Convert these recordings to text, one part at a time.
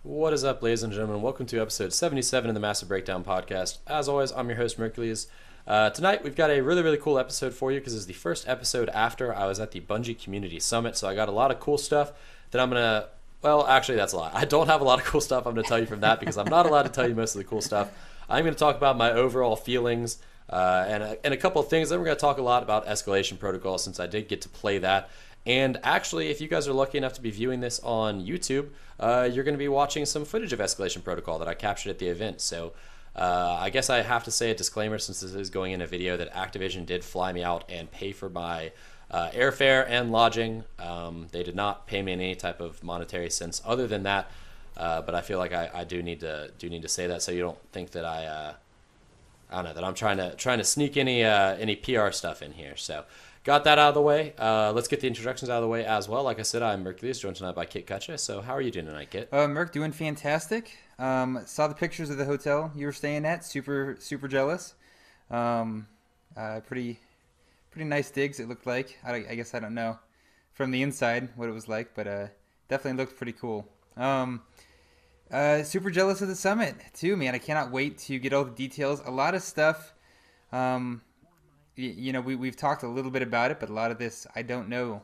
What is up, ladies and gentlemen? Welcome to episode 77 of the Massive Breakdown Podcast. As always, I'm your host, Mercules. Tonight, we've got a really cool episode for you because it's the first episode after I was at the Bungie Community Summit. So I got a lot of cool stuff that I'm going to... Well, actually, that's a lie. I don't have a lot of cool stuff I'm going to tell you from that because I'm not allowed to tell you most of the cool stuff. I'm going to talk about my overall feelings and a couple of things. Then we're going to talk a lot about Escalation Protocol since I did get to play that. And actually, if you guys are lucky enough to be viewing this on YouTube, you're going to be watching some footage of Escalation Protocol that I captured at the event. So I guess I have to say a disclaimer since this is going in a video that Activision did fly me out and pay for my airfare and lodging. They did not pay me in any type of monetary sense other than that. But I feel like I do need to say that so you don't think that I don't know that I'm trying to sneak any PR stuff in here. So. Got that out of the way. Let's get the introductions out of the way as well. Like I said, I'm Mercules, joined tonight by Kit Kutcha. So how are you doing tonight, Kit? Merc, doing fantastic. Saw the pictures of the hotel you were staying at. Super jealous. Pretty nice digs, it looked like. I guess I don't know from the inside what it was like, but definitely looked pretty cool. Super jealous of the summit, too, man. I cannot wait to get all the details. A lot of stuff... we've talked a little bit about it, but a lot of this I don't know.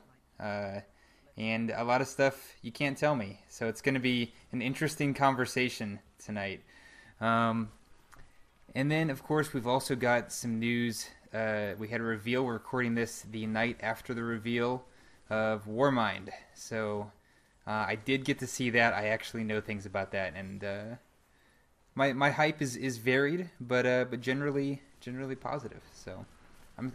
And a lot of stuff you can't tell me. So it's going to be an interesting conversation tonight. And then, of course, we've also got some news. We had a reveal. We're recording this the night after the reveal of Warmind. So I did get to see that. I actually know things about that. And my hype is varied, but generally positive. So...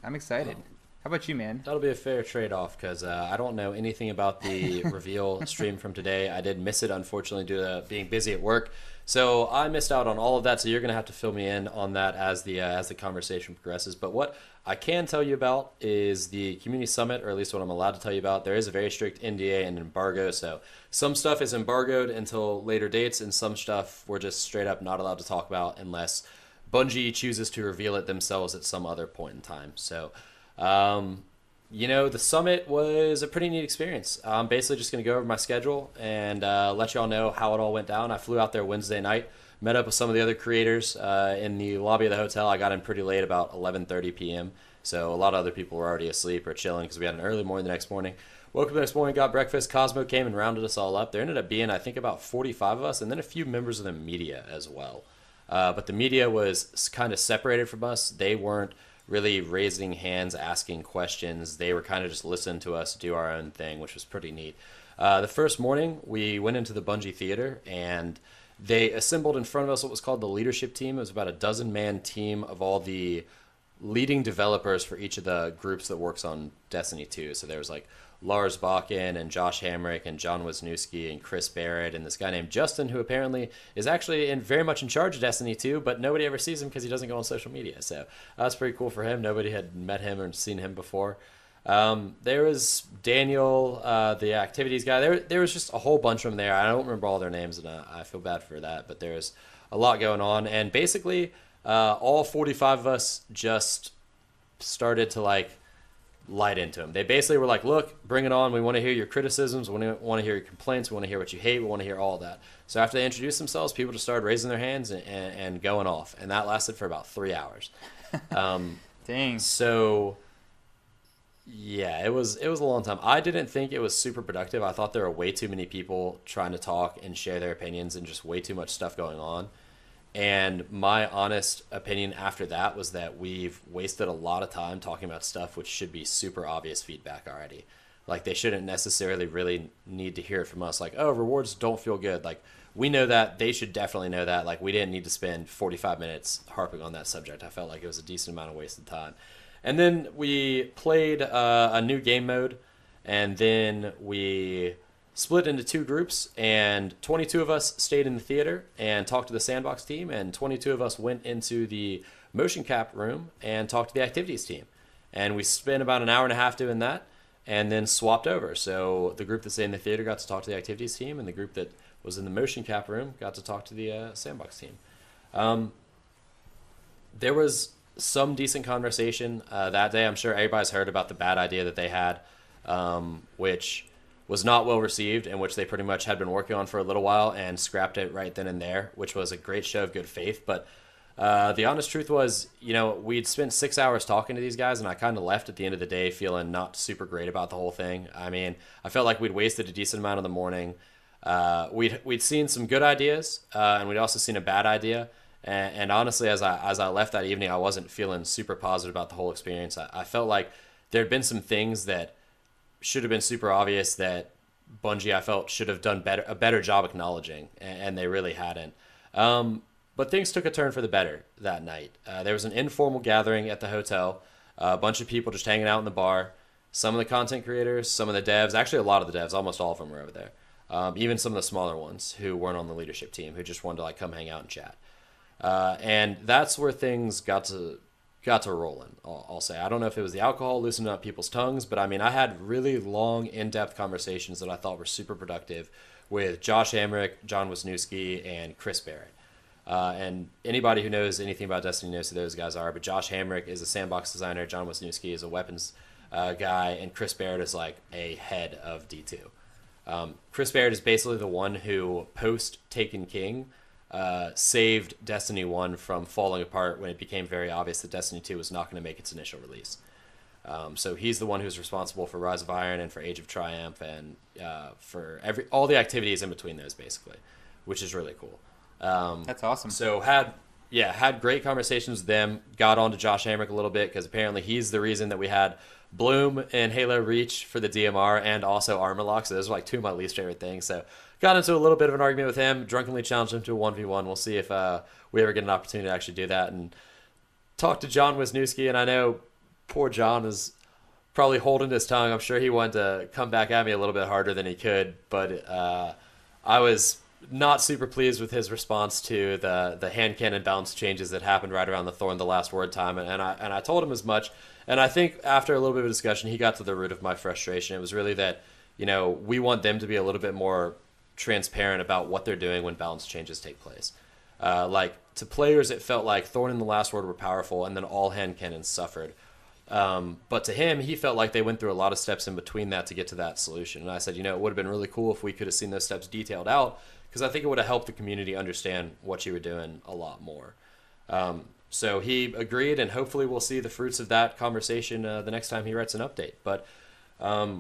I'm excited. How about you, man? That'll be a fair trade-off because I don't know anything about the reveal stream from today. I did miss it, unfortunately, due to being busy at work. So I missed out on all of that, so you're going to have to fill me in on that as the conversation progresses. But what I can tell you about is the Community Summit, or at least what I'm allowed to tell you about. There is a very strict NDA and embargo, so some stuff is embargoed until later dates, and some stuff we're just straight up not allowed to talk about unless... Bungie chooses to reveal it themselves at some other point in time. So, the summit was a pretty neat experience. I'm basically just going to go over my schedule and let y'all know how it all went down. I flew out there Wednesday night, met up with some of the other creators in the lobby of the hotel. I got in pretty late, about 11:30 p.m., so a lot of other people were already asleep or chilling because we had an early morning the next morning. Woke up the next morning, got breakfast. Cosmo came and rounded us all up. There ended up being, I think, about 45 of us, and then a few members of the media as well. But the media was kind of separated from us. They weren't really raising hands, asking questions. They were kind of just listening to us do our own thing, which was pretty neat. The first morning, we went into the Bungie Theater, and they assembled in front of us what was called the leadership team. It was about a dozen-man team of all the leading developers for each of the groups that works on Destiny 2. So there was like Lars Bakken and Josh Hamrick and John Wisniewski and Chris Barrett and this guy named Justin, who apparently is actually very much in charge of Destiny 2, but nobody ever sees him because he doesn't go on social media. So that's pretty cool for him. Nobody had met him or seen him before. There was Daniel, the activities guy. There was just a whole bunch of them there. I don't remember all their names, and I feel bad for that, but there's a lot going on. And basically, all 45 of us just started to light into him. They basically were like, look, bring it on. We want to hear your criticisms. We want to hear your complaints. We want to hear what you hate. We want to hear all that. So after they introduced themselves, people just started raising their hands and going off. And that lasted for about 3 hours. Dang. So, yeah, it was a long time. I didn't think it was super productive. I thought there were way too many people trying to talk and share their opinions and just way too much stuff going on. And my honest opinion after that was that we've wasted a lot of time talking about stuff which should be super obvious feedback already. Like, they shouldn't necessarily really need to hear it from us. Like, oh, rewards don't feel good. Like, we know that. They should definitely know that. Like, we didn't need to spend 45 minutes harping on that subject. I felt like it was a decent amount of wasted time. And then we played a new game mode, and then we split into two groups, and 22 of us stayed in the theater and talked to the sandbox team, and 22 of us went into the motion cap room and talked to the activities team. And we spent about an hour and a half doing that and then swapped over. So the group that stayed in the theater got to talk to the activities team, and the group that was in the motion cap room got to talk to the sandbox team. There was some decent conversation that day. I'm sure everybody's heard about the bad idea that they had, which was not well received, and which they pretty much had been working on for a little while and scrapped it right then and there, which was a great show of good faith. But the honest truth was, we'd spent 6 hours talking to these guys, and I kind of left at the end of the day feeling not super great about the whole thing. I mean, I felt like we'd wasted a decent amount of the morning. We'd seen some good ideas, and we'd also seen a bad idea. And honestly, as I left that evening, I wasn't feeling super positive about the whole experience. I felt like there had been some things that should have been super obvious that Bungie, I felt, should have done a better job acknowledging, and they really hadn't. But things took a turn for the better that night. There was an informal gathering at the hotel, a bunch of people just hanging out in the bar. Some of the content creators, some of the devs, actually a lot of the devs, almost all of them were over there. Even some of the smaller ones who weren't on the leadership team, who just wanted to come hang out and chat. And that's where things got to rolling. I'll say. I don't know if it was the alcohol loosening up people's tongues, but I mean, I had really long, in-depth conversations that I thought were super productive with Josh Hamrick, John Wisniewski, and Chris Barrett. And anybody who knows anything about Destiny knows who those guys are. But Josh Hamrick is a sandbox designer, John Wisniewski is a weapons guy, and Chris Barrett is like a head of D2. Chris Barrett is basically the one who, post Taken King, saved Destiny 1 from falling apart when it became very obvious that Destiny 2 was not going to make its initial release. So he's the one who's responsible for Rise of Iron and for Age of Triumph and for all the activities in between those, basically, which is really cool. That's awesome. So had great conversations with them, got on to Josh Hamrick a little bit because apparently he's the reason that we had Bloom and Halo Reach for the DMR and also Armor Lock. So those are like two of my least favorite things. So got into a little bit of an argument with him, drunkenly challenged him to a 1v1. We'll see if we ever get an opportunity to actually do that and talk to John Wisniewski. And I know poor John is probably holding his tongue. I'm sure he wanted to come back at me a little bit harder than he could, but I was not super pleased with his response to the hand cannon bounce changes that happened right around the Thorn the Last Word time, and I told him as much. And I think after a little bit of a discussion, he got to the root of my frustration. It was really that, we want them to be a little bit more transparent about what they're doing when balance changes take place. To players, it felt like Thorn and the Last Word were powerful, and then all hand cannons suffered. But to him, he felt like they went through a lot of steps in between that to get to that solution. And I said, it would have been really cool if we could have seen those steps detailed out, because I think it would have helped the community understand what you were doing a lot more. So he agreed, and hopefully we'll see the fruits of that conversation the next time he writes an update. But, I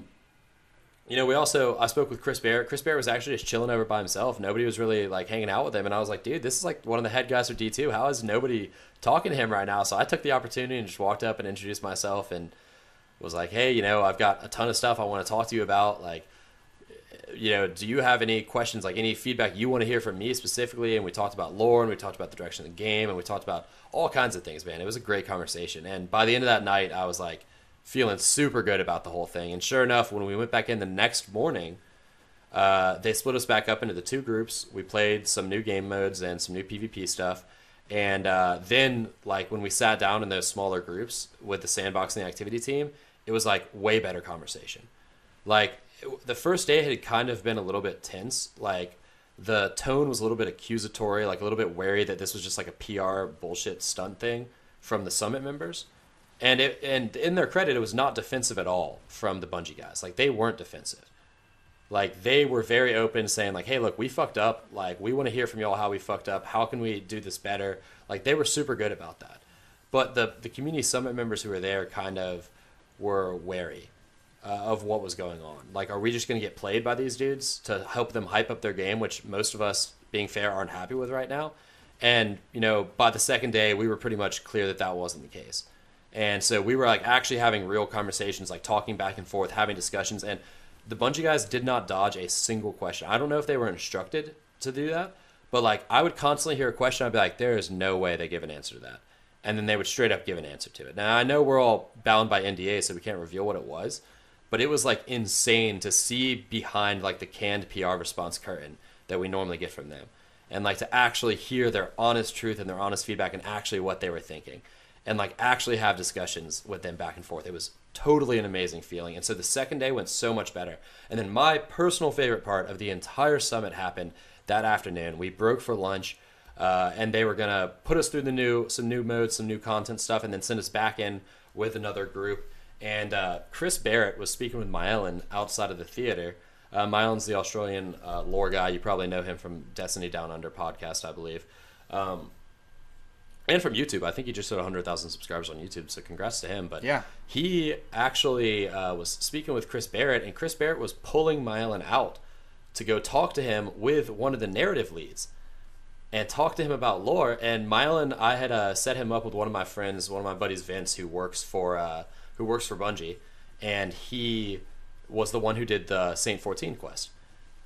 spoke with Chris Barrett. Chris Barrett was actually just chilling over by himself. Nobody was really hanging out with him. And I was like, dude, this is one of the head guys for D2. How is nobody talking to him right now? So I took the opportunity and just walked up and introduced myself and was like, hey, I've got a ton of stuff I want to talk to you about. Do you have any questions, any feedback you want to hear from me specifically? And we talked about lore, and we talked about the direction of the game, and we talked about all kinds of things, man. It was a great conversation. And by the end of that night, I was feeling super good about the whole thing. And sure enough, when we went back in the next morning, they split us back up into the two groups. We played some new game modes and some new PvP stuff. And then, when we sat down in those smaller groups with the sandbox and the activity team, it was way better conversation. The first day had kind of been a little bit tense. The tone was a little bit accusatory, a little bit wary that this was just a PR bullshit stunt thing from the Summit members. And in their credit, it was not defensive at all from the Bungie guys. They weren't defensive. They were very open, saying hey, look, we fucked up. We want to hear from y'all how we fucked up. How can we do this better? They were super good about that. But the community Summit members who were there kind of were wary of what was going on. Are we just going to get played by these dudes to help them hype up their game, which most of us, being fair, aren't happy with right now? And, by the second day, we were pretty much clear that wasn't the case. And so we were actually having real conversations, talking back and forth, having discussions. And the Bungie guys did not dodge a single question. I don't know if they were instructed to do that, but I would constantly hear a question. I'd be like, there is no way they give an answer to that. And then they would straight up give an answer to it. Now, I know we're all bound by NDA, so we can't reveal what it was. But it was insane to see behind the canned PR response curtain that we normally get from them. And to actually hear their honest truth and their honest feedback and actually what they were thinking. And actually have discussions with them back and forth. It was totally an amazing feeling. And so the second day went so much better. And then my personal favorite part of the entire summit happened that afternoon. We broke for lunch, and they were going to put us through some new modes, some new content stuff, and then send us back in with another group. And Chris Barrett was speaking with Myelin outside of the theater Mylan's the Australian lore guy. You probably know him from Destiny Down Under podcast, I believe. And from YouTube. I think he just hit 100,000 subscribers on YouTube, so congrats to him. But Yeah. he actually was speaking with Chris Barrett, and Chris Barrett was pulling Mylan out to go talk to him with one of the narrative leads and talk to him about lore. And Mylan, I had set him up with one of my friends, one of my buddies, Vince, who works for Bungie, and he was the one who did the Saint 14 quest.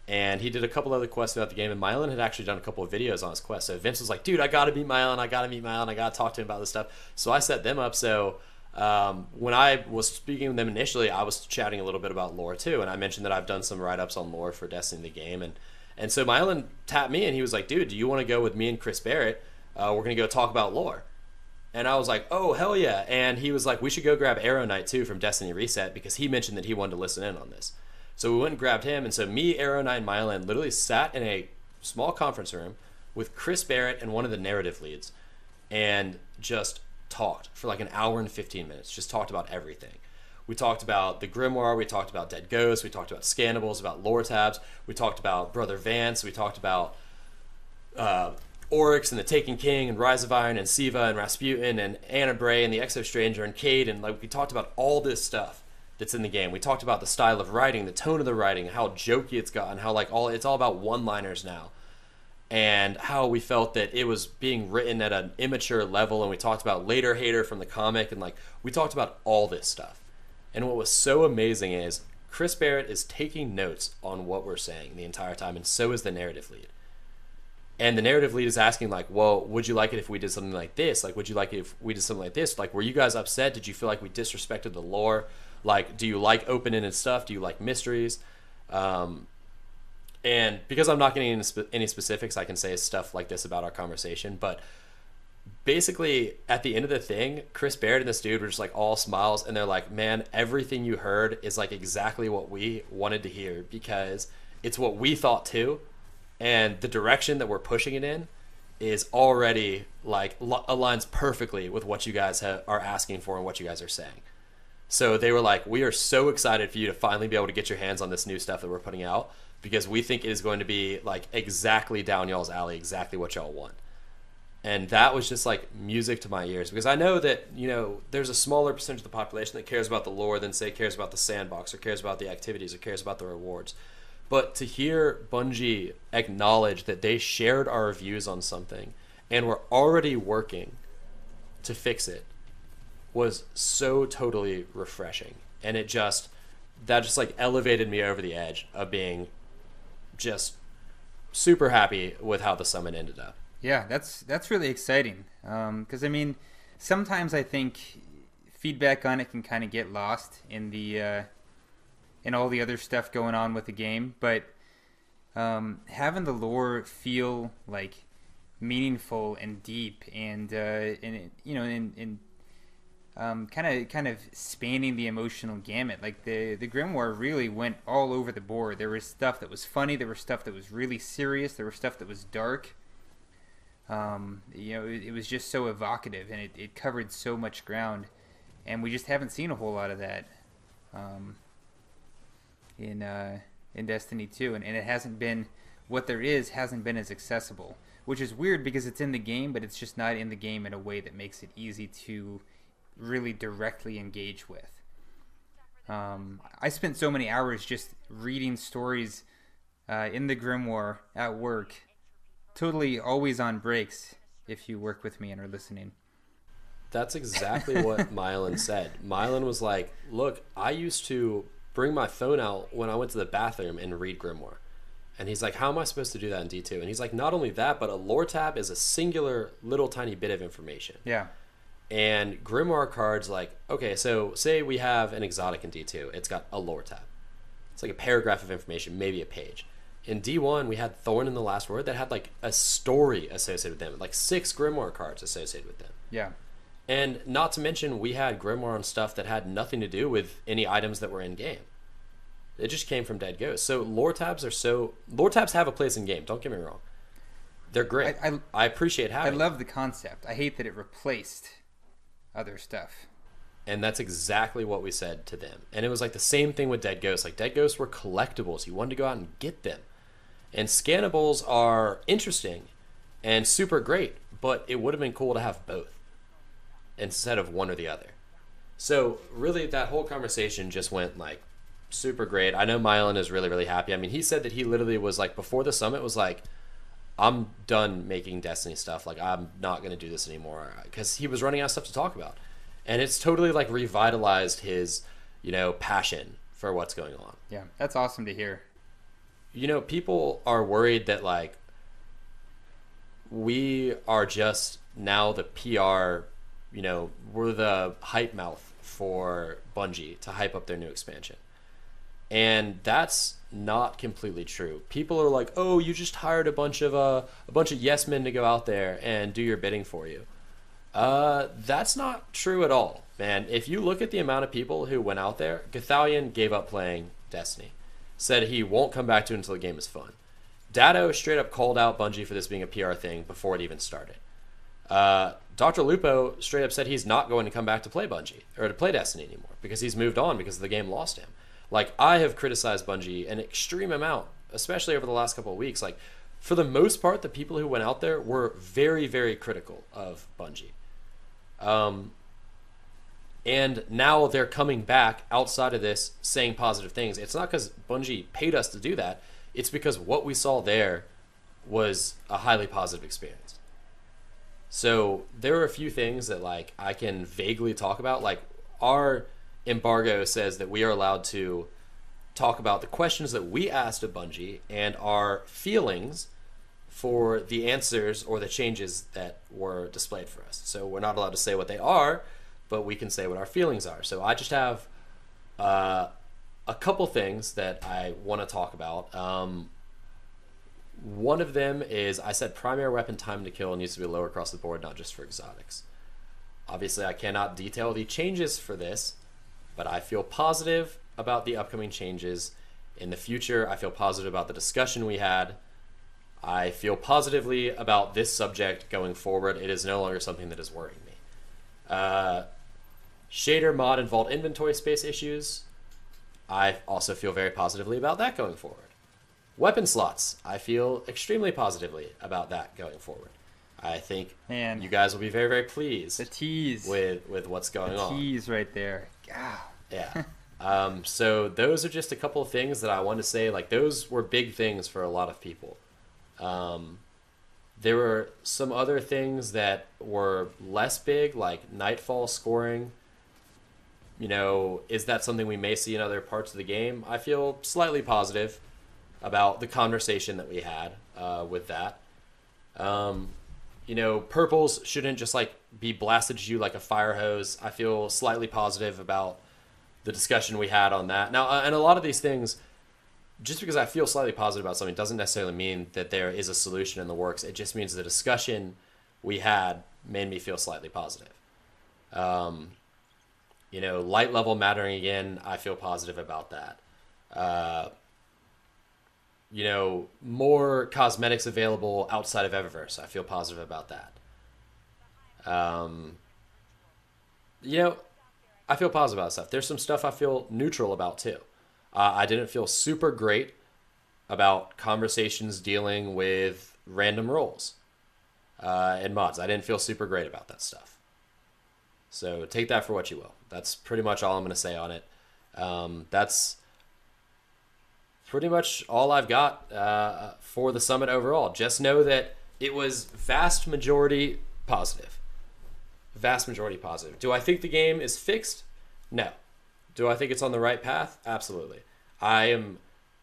And he did a couple other quests throughout the game, and Mylan had actually done a couple of videos on his quest. So Vince was like, dude, I gotta meet Mylan, I gotta talk to him about this stuff. So I set them up. So when I was speaking with them initially, I was chatting a little bit about lore too, and I mentioned that I've done some write-ups on lore for Destiny the game, and so Mylan tapped me, and he was like, dude, do you want to go with me and Chris Barrett? We're gonna go talk about lore. And I was like, oh, hell yeah. And he was like, we should go grab Arrow Knight too from Destiny Reset, because he mentioned that he wanted to listen in on this. So we went and grabbed him, and so me, Arrow Knight, and Mylan literally sat in a small conference room with Chris Barrett and one of the narrative leads and just talked for like an hour and 15 minutes, just talked about everything. We talked about the Grimoire, we talked about Dead Ghosts, we talked about Scannables, about lore tabs, we talked about Brother Vance, we talked about Oryx and the Taken King and Rise of Iron and Siva and Rasputin and Anna Bray and the Exo Stranger and Cade, and like we talked about all this stuff that's in the game. We talked about the style of writing, the tone of the writing, how jokey it's gotten, how like it's all about one-liners now, and how we felt that it was being written at an immature level. And we talked about Later Hater from the comic, and like we talked about all this stuff. And what was so amazing is Chris Barrett is taking notes on what we're saying the entire time, and so is the narrative lead. And the narrative lead is asking like, well, would you like it if we did something like this? Like, would you like it if we did something like this? Like, were you guys upset? Did you feel like we disrespected the lore? Like, do you like open-ended stuff? Do you like mysteries? And because I'm not getting into any specifics, I can say stuff like this about our conversation. But basically, at the end of the thing, Chris Barrett and this dude were just like all smiles. And they're like, man, everything you heard is like exactly what we wanted to hear, because it's what we thought too. And the direction that we're pushing it in is already like aligns perfectly with what you guys are asking for and what you guys are saying. So they were like, we are so excited for you to finally be able to get your hands on this new stuff that we're putting out, because we think it is going to be like exactly down y'all's alley, exactly what y'all want. And that was just like music to my ears, because I know that, you know, there's a smaller percentage of the population that cares about the lore than say cares about the sandbox or cares about the activities or cares about the rewards. But to hear Bungie acknowledge that they shared our views on something and were already working to fix it was so totally refreshing. And that just like elevated me over the edge of being just super happy with how the summit ended up. Yeah, that's really exciting. Because I mean, sometimes I think feedback on it can kind of get lost in the and all the other stuff going on with the game, but having the lore feel like meaningful and deep, and you know, kind of spanning the emotional gamut. Like the Grimoire really went all over the board. There was stuff that was funny, there was stuff that was really serious, there was stuff that was dark. You know, it was just so evocative, and it covered so much ground, and we just haven't seen a whole lot of that. In Destiny 2, and it hasn't been, what there is hasn't been as accessible, which is weird because it's in the game, but it's just not in the game in a way that makes it easy to really directly engage with. I spent so many hours just reading stories in the Grimoire at work, totally always on breaks if you work with me and are listening. That's exactly what Mylan said. Mylan was like, look, I used to bring my phone out when I went to the bathroom and read Grimoire. And he's like, how am I supposed to do that in D2? And he's like, not only that, but a lore tab is a singular little tiny bit of information. Yeah. And Grimoire cards, like, okay, so say we have an exotic in D2. It's got a lore tab. It's like a paragraph of information, maybe a page. In D1, we had Thorn in the Last Word that had like a story associated with them, like 6 Grimoire cards associated with them. Yeah. And not to mention, we had Grimoire on stuff that had nothing to do with any items that were in game. It just came from Dead Ghosts. So lore tabs have a place in game. Don't get me wrong. They're great. I appreciate having. I love the concept. I hate that it replaced other stuff. And that's exactly what we said to them. And it was like the same thing with Dead Ghosts. Like Dead Ghosts were collectibles. You wanted to go out and get them. And scannables are interesting and super great, but it would have been cool to have both instead of one or the other. So really that whole conversation just went like super great. I know Mylan is really, really happy. I mean, he said that he literally was like, before the summit was like, I'm done making Destiny stuff. Like, I'm not going to do this anymore, because he was running out of stuff to talk about. And it's totally like revitalized his, passion for what's going on. Yeah, that's awesome to hear. People are worried that like we are just now the PR, we're the hype mouth for Bungie to hype up their new expansion. And that's not completely true. People are like, "Oh, you just hired a bunch of yes men to go out there and do your bidding for you." That's not true at all, man. If you look at the amount of people who went out there, Gathalion gave up playing Destiny, said he won't come back to it until the game is fun. Datto straight up called out Bungie for this being a PR thing before it even started. Dr. Lupo straight up said he's not going to come back to play Bungie or to play Destiny anymore because he's moved on because the game lost him. Like, I have criticized Bungie an extreme amount, especially over the last couple of weeks. Like, for the most part, the people who went out there were very, very critical of Bungie. And now they're coming back outside of this saying positive things. It's not because Bungie paid us to do that. It's because what we saw there was a highly positive experience. So there are a few things that like I can vaguely talk about. Like, our embargo says that we are allowed to talk about the questions that we asked of Bungie and our feelings for the answers or the changes that were displayed for us. So we're not allowed to say what they are, but we can say what our feelings are. So I just have a couple things that I want to talk about. One of them is I said primary weapon time to kill needs to be lower across the board, not just for exotics. Obviously, I cannot detail the changes for this, but I feel positive about the upcoming changes in the future. I feel positive about the discussion we had. I feel positively about this subject going forward. It is no longer something that is worrying me. Shader mod and vault inventory space issues. I also feel very positively about that going forward. Weapon slots. I feel extremely positively about that going forward. I think you guys will be very, very pleased. The tease with what's going on. The tease right there. Yeah. So those are just a couple of things that I want to say. Like, those were big things for a lot of people. There were some other things that were less big, like Nightfall scoring. Is that something we may see in other parts of the game? I feel slightly positive about the conversation that we had with that. Purples shouldn't just like be blasted to you like a fire hose. I feel slightly positive about the discussion we had on that. Now, and a lot of these things, just because I feel slightly positive about something doesn't necessarily mean that there is a solution in the works. It just means the discussion we had made me feel slightly positive. Light level mattering again, I feel positive about that. More cosmetics available outside of Eververse, I feel positive about that. I feel positive about stuff. There's some stuff I feel neutral about too. I didn't feel super great about conversations dealing with random roles and mods. I didn't feel super great about that stuff. So take that for what you will. That's pretty much all I'm going to say on it. That's pretty much all I've got for the summit overall. Just know that it was vast majority positive. Vast majority positive. Do I think the game is fixed? No. Do I think it's on the right path? Absolutely. I am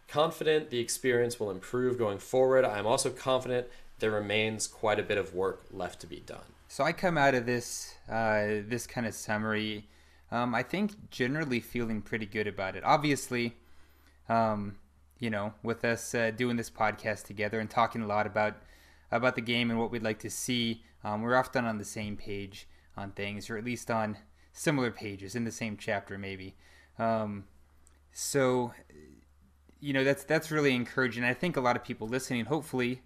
confident the experience will improve going forward. I'm also confident there remains quite a bit of work left to be done. So I come out of this this kind of summary, I think generally feeling pretty good about it. Obviously, with us doing this podcast together and talking a lot about the game and what we'd like to see, we're often on the same page on things, or at least on similar pages in the same chapter maybe. So that's really encouraging. I think a lot of people listening, hopefully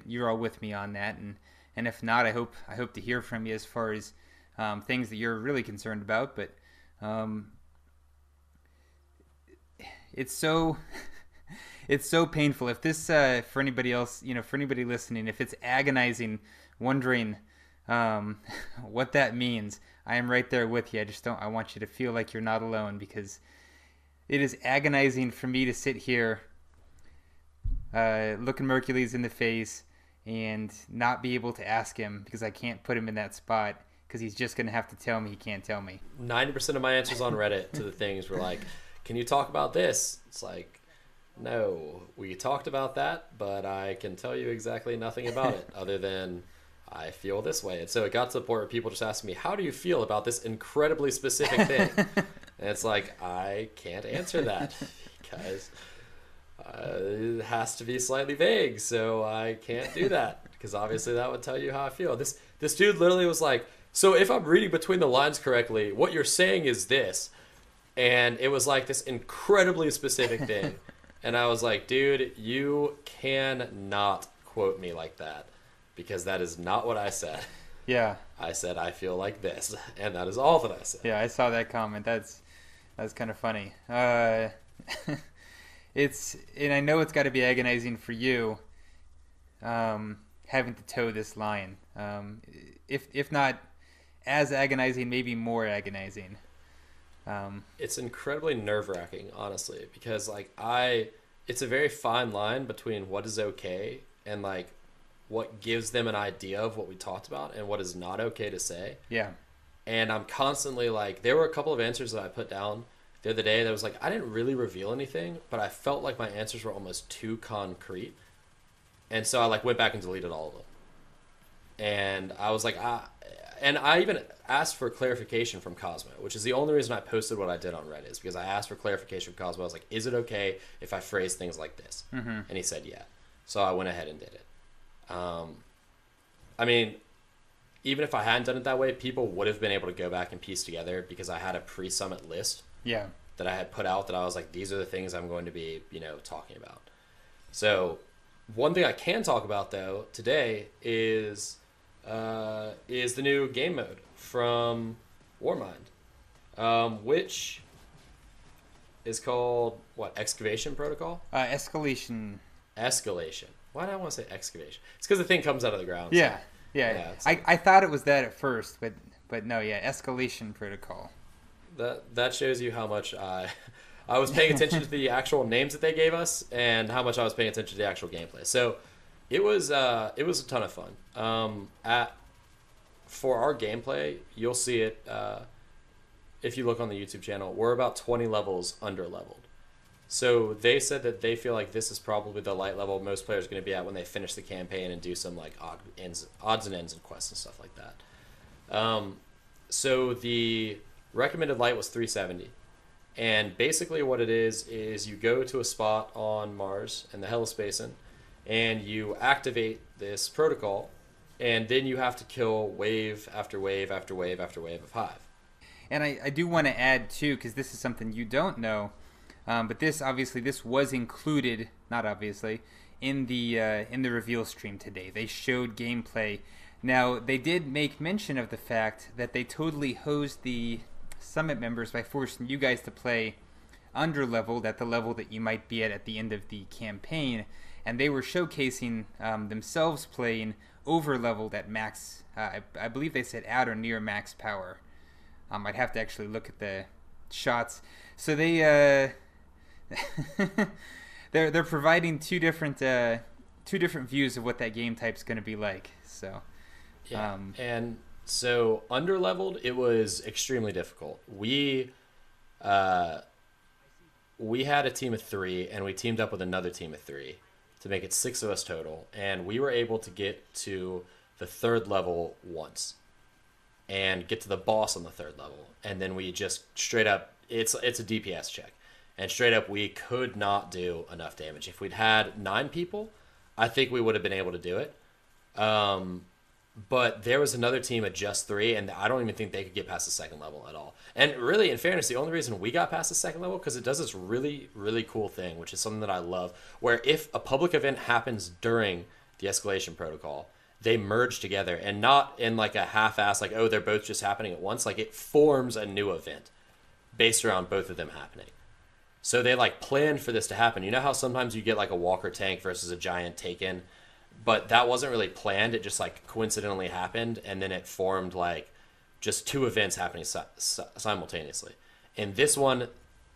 you're all with me on that, and if not, I hope to hear from you as far as things that you're really concerned about. But Um, it's so it's so painful. If this for anybody else, for anybody listening, if it's agonizing, wondering what that means, I am right there with you. I want you to feel like you're not alone, because it is agonizing for me to sit here looking Mercules in the face and not be able to ask him, because I can't put him in that spot, because he's just going to have to tell me he can't tell me. 90% of my answers on Reddit to the things were like, can you talk about this? It's like, no, we talked about that, but I can tell you exactly nothing about it other than I feel this way. And so it got to the point where people just asked me, how do you feel about this incredibly specific thing? And it's like, I can't answer that because it has to be slightly vague. So I can't do that, because obviously that would tell you how I feel. This dude literally was like, so if I'm reading between the lines correctly, what you're saying is this. And it was like this incredibly specific thing. And I was like, dude, you cannot quote me like that, because that is not what I said. Yeah. I said, I feel like this. And that is all that I said. Yeah, I saw that comment. That's kind of funny. And I know it's got to be agonizing for you, having to toe this line. If not as agonizing, maybe more agonizing. It's incredibly nerve-wracking, honestly, because it's a very fine line between what is okay and like what gives them an idea of what we talked about and what is not okay to say. Yeah. And I'm constantly like, there were a couple of answers that I put down the other day that was like, I didn't really reveal anything, but I felt like my answers were almost too concrete. And so I like went back and deleted all of them. And I was like, and I even asked for clarification from Cosmo, which is the only reason I posted what I did on Reddit, is because I asked for clarification from Cosmo. I was like, is it okay if I phrase things like this? Mm-hmm. And he said, yeah. So I went ahead and did it. I mean, even if I hadn't done it that way, people would have been able to go back and piece together, because I had a pre-summit list that I had put out that I was like, these are the things I'm going to be, talking about. So one thing I can talk about, though, today is the new game mode from Warmind, which is called, Excavation Protocol? Escalation. Escalation. Why do I want to say excavation? It's because the thing comes out of the ground. Yeah, so, yeah. I thought it was that at first, but no, yeah, Escalation Protocol. That shows you how much I was paying attention to the actual names that they gave us, and how much I was paying attention to the actual gameplay. So it was a ton of fun. For our gameplay, you'll see it if you look on the YouTube channel. We're about 20 levels under leveled. So they said that they feel like this is probably the light level most players are going to be at when they finish the campaign and do some like odds and ends and quests and stuff like that. So the recommended light was 370. And basically what it is you go to a spot on Mars in the Hellas Basin, and you activate this protocol, and then you have to kill wave after wave after wave after wave of hive. And I do want to add, too, because this is something you don't know, but this was included, not obviously, in the reveal stream today. They showed gameplay. Now, they did make mention of the fact that they totally hosed the Summit members by forcing you guys to play under-leveled at the level that you might be at the end of the campaign, and they were showcasing themselves playing over-leveled at max, I believe they said at or near max power. I'd have to actually look at the shots. So they they're providing two different views of what that game type's going to be like. So yeah, and so under leveled, it was extremely difficult. We had a team of 3, and we teamed up with another team of 3 to make it 6 of us total, and we were able to get to the 3rd level once and get to the boss on the 3rd level, and then we just straight up, it's a DPS check, and straight up we could not do enough damage. If we'd had 9 people, I think we would have been able to do it. But there was another team of just 3, and I don't even think they could get past the 2nd level at all. And really, in fairness, the only reason we got past the 2nd level, because it does this really, really cool thing, which is something that I love, where if a public event happens during the Escalation Protocol, they merge together, and not in like a half-ass, like, oh, they're both just happening at once. Like, it forms a new event. based around both of them happening. So they like planned for this to happen. You know how sometimes you get like a walker tank versus a giant taken, but that wasn't really planned. It just like coincidentally happened, and then it formed like just two events happening simultaneously. In this one,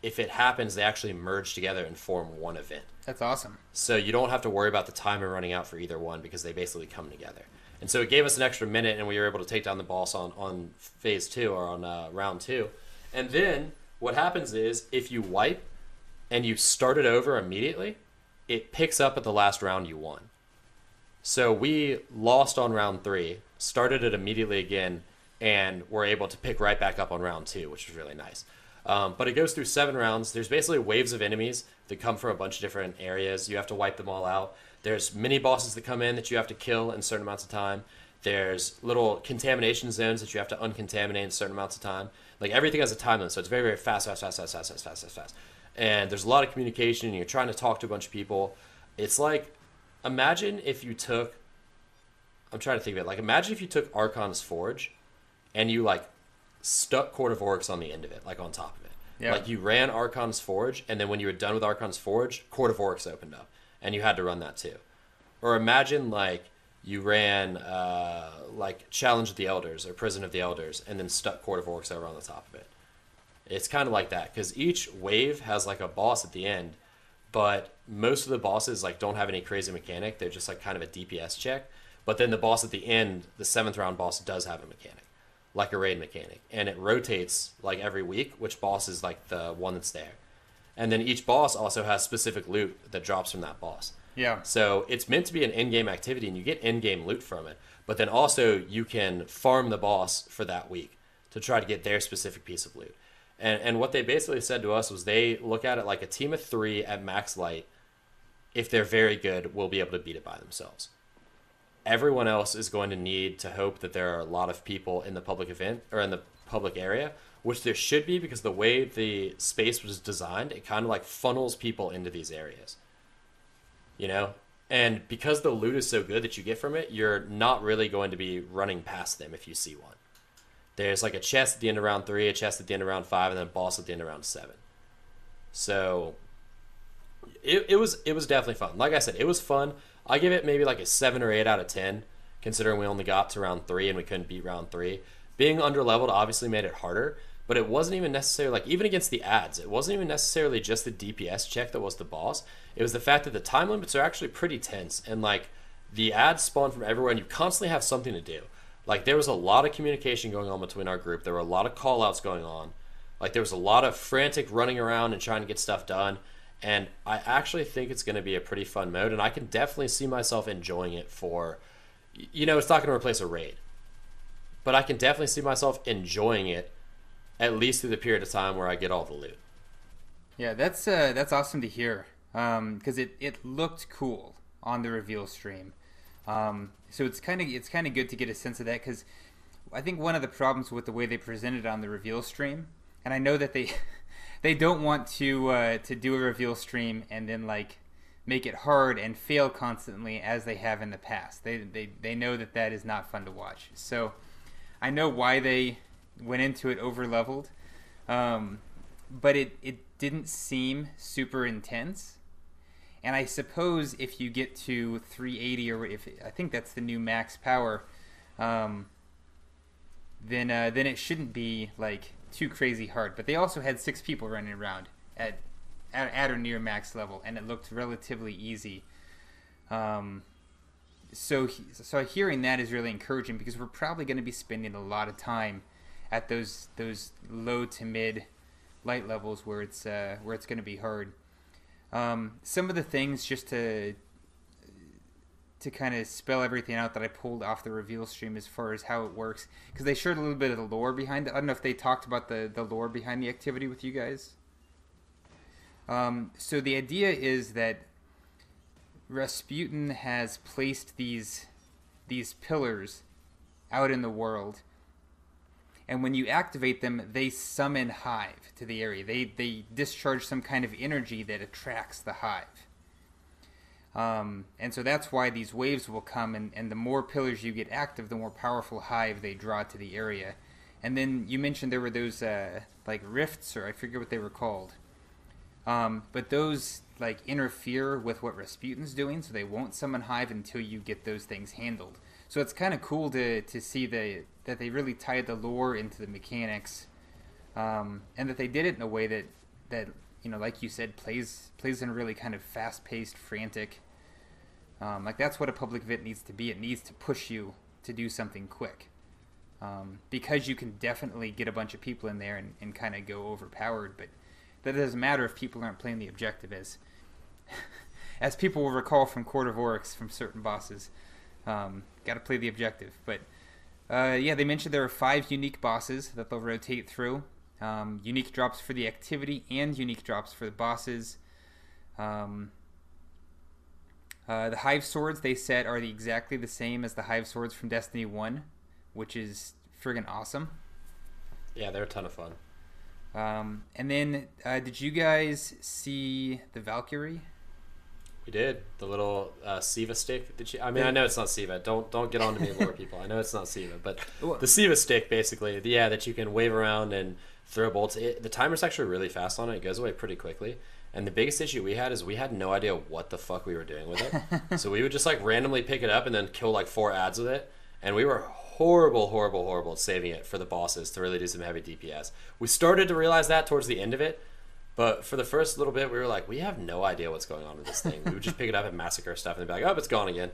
if it happens, they actually merge together and form one event. That's awesome. So you don't have to worry about the timer running out for either one because they basically come together. And so it gave us an extra minute, and we were able to take down the boss on phase 2 or on round 2. And then what happens is if you wipe and you start it over immediately, it picks up at the last round you won. So we lost on round 3, started it immediately again, and were able to pick right back up on round 2, which was really nice. But it goes through 7 rounds. There's basically waves of enemies that come from a bunch of different areas. You have to wipe them all out. There's mini bosses that come in that you have to kill in certain amounts of time. There's little contamination zones that you have to uncontaminate in certain amounts of time. Like everything has a time limit, so it's very, very fast. And there's a lot of communication, and you're trying to talk to a bunch of people. It's like, imagine if you took, I'm trying to think of it, like imagine if you took Archon's Forge and you like stuck Court of Oryx on the end of it, like on top of it. Yeah. Like you ran Archon's Forge, and then when you were done with Archon's Forge, Court of Oryx opened up, and you had to run that too. Or imagine like you ran like Challenge of the Elders or Prison of the Elders, and then stuck Court of Oryx over on the top of it. It's kind of like that, because each wave has like a boss at the end, but most of the bosses like don't have any crazy mechanic. They're just like kind of a DPS check. But then the boss at the end, the 7th round boss, does have a mechanic, like a raid mechanic, and it rotates like every week which boss is like the one that's there. And then each boss also has specific loot that drops from that boss. Yeah. So it's meant to be an in-game activity, and you get in-game loot from it. But then also you can farm the boss for that week to try to get their specific piece of loot. And what they basically said to us was they look at it like a team of 3 at max light. If they're very good, will be able to beat it by themselves. Everyone else is going to need to hope that there are a lot of people in the public event or in the public area, which there should be, because the way the space was designed, it kind of like funnels people into these areas. You know? And because the loot is so good that you get from it, you're not really going to be running past them if you see one. There's like a chest at the end of round 3, a chest at the end of round 5, and then a boss at the end of round 7. So it was definitely fun. Like I said, it was fun. I give it maybe like a 7 or 8 out of 10, considering we only got to round 3 and we couldn't beat round 3. Being underleveled obviously made it harder, but it wasn't even necessarily, like even against the ads, it wasn't even necessarily just the DPS check that was the boss. It was the fact that the time limits are actually pretty tense, and like the ads spawn from everywhere, and you constantly have something to do. Like, there was a lot of communication going on between our group. There were a lot of call-outs going on. Like, there was a lot of frantic running around and trying to get stuff done. And I actually think it's going to be a pretty fun mode, and I can definitely see myself enjoying it for, you know, it's not going to replace a raid. But I can definitely see myself enjoying it, at least through the period of time where I get all the loot. Yeah, that's awesome to hear, because it looked cool on the reveal stream. So it's kind of good to get a sense of that, because I think one of the problems with the way they presented it on the reveal stream, and I know that they don't want to do a reveal stream and then like make it hard and fail constantly as they have in the past. They know that is not fun to watch. So I know why they went into it over leveled, but it didn't seem super intense. And I suppose if you get to 380, or if I think that's the new max power, then it shouldn't be like too crazy hard. But they also had 6 people running around at or near max level, and it looked relatively easy. So hearing that is really encouraging, because we're probably going to be spending a lot of time at those low to mid light levels where it's going to be hard. Some of the things, just to kind of spell everything out, that I pulled off the reveal stream as far as how it works, because they shared a little bit of the lore behind it. I don't know if they talked about the lore behind the activity with you guys. So the idea is that Rasputin has placed these pillars out in the world, and when you activate them, they summon Hive to the area. They discharge some kind of energy that attracts the Hive. And so that's why these waves will come, and the more pillars you get active, the more powerful Hive they draw to the area. And then you mentioned there were those like rifts, or I forget what they were called. But those like interfere with what Rasputin's doing, so they won't summon Hive until you get those things handled. So it's kind of cool to see that they really tied the lore into the mechanics, and that they did it in a way that like you said, plays in a really kind of fast paced, frantic. Like that's what a public event needs to be. It needs to push you to do something quick, because you can definitely get a bunch of people in there and kind of go overpowered, but that doesn't matter if people aren't playing the objective, as people will recall from Court of Oryx from certain bosses. Got to play the objective. But yeah, they mentioned there are 5 unique bosses that they'll rotate through. Unique drops for the activity and unique drops for the bosses. The Hive Swords, they said, are exactly the same as the Hive Swords from Destiny 1, which is friggin' awesome. Yeah, they're a ton of fun. And then, did you guys see the Valkyrie? We did. The little Siva stick. I know it's not Siva. Don't get on to me, lore people. I know it's not Siva, but the Siva stick, basically, that you can wave around and throw bolts. The timer's actually really fast on it. It goes away pretty quickly. And the biggest issue we had is we had no idea what the fuck we were doing with it. So we would just like randomly pick it up and then kill like 4 adds with it. And we were horrible at saving it for the bosses to really do some heavy DPS. We started to realize that towards the end of it. But for the first little bit, we were like, we have no idea what's going on with this thing. We would just pick it up and massacre stuff and be like, oh, it's gone again.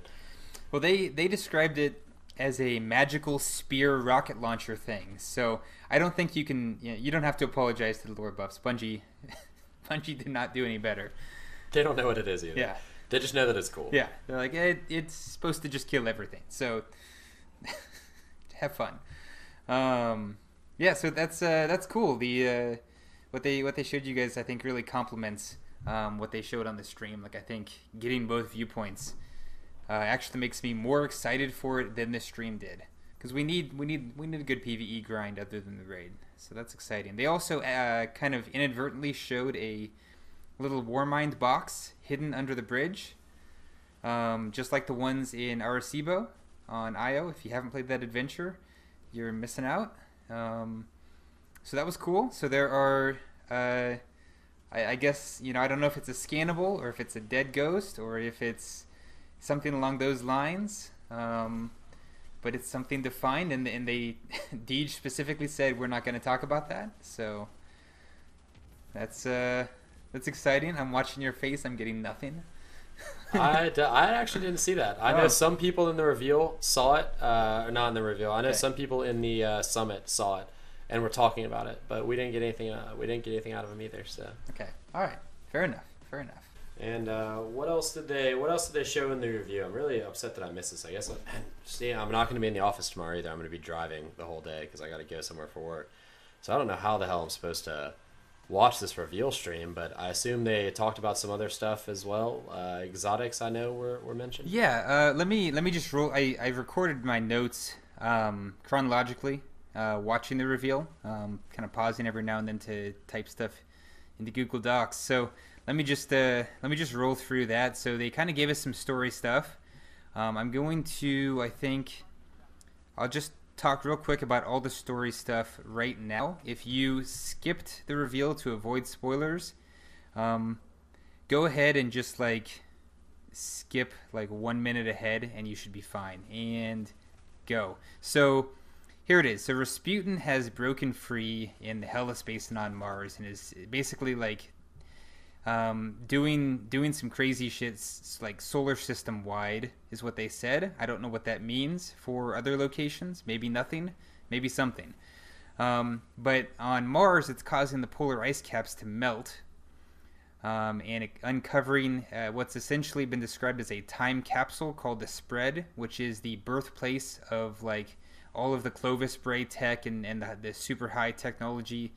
Well, they described it as a magical spear rocket launcher thing. So I don't think you can, you don't have to apologize to the lore buffs. Bungie did not do any better. They don't know what it is either. Yeah. They just know that it's cool. Yeah. They're like, it's supposed to just kill everything. So have fun. Yeah, so that's cool. The what they showed you guys, I think, really complements what they showed on the stream. Like, I think getting both viewpoints actually makes me more excited for it than the stream did, because we need a good PvE grind other than the raid. So that's exciting. They also kind of inadvertently showed a little Warmind box hidden under the bridge, just like the ones in Arecibo on IO. If you haven't played that adventure, you're missing out. So that was cool. So there are, I guess, I don't know if it's a scannable or if it's a dead ghost or if it's something along those lines. But it's something to find, and they Deej specifically said we're not going to talk about that. So that's exciting. I'm watching your face. I'm getting nothing. I actually didn't see that. I know some people in the reveal saw it, or not in the reveal. I know some people in the summit saw it and were talking about it, but we didn't get anything. We didn't get anything out of them either. So okay, all right, fair enough. And what else did they show in the review? I'm really upset that I missed this. I guess I'm not going to be in the office tomorrow either. I'm going to be driving the whole day because I got to go somewhere for work. So I don't know how the hell I'm supposed to watch this reveal stream, but I assume they talked about some other stuff as well. Exotics, I know, were mentioned. Yeah, let me just roll. I recorded my notes chronologically, watching the reveal, kind of pausing every now and then to type stuff into Google Docs. So let me just roll through that. So they kind of gave us some story stuff. I'm going to, I think, I'll just talk real quick about all the story stuff right now. If you skipped the reveal to avoid spoilers, go ahead and just skip 1 minute ahead and you should be fine. And go. So here it is. So Rasputin has broken free in the Hellas Basin on Mars and is basically doing some crazy shit, solar system wide is what they said. I don't know what that means for other locations. Maybe nothing, maybe something. But on Mars, it's causing the polar ice caps to melt, and uncovering what's essentially been described as a time capsule called the Spread, which is the birthplace of all of the Clovis spray tech and the super high technology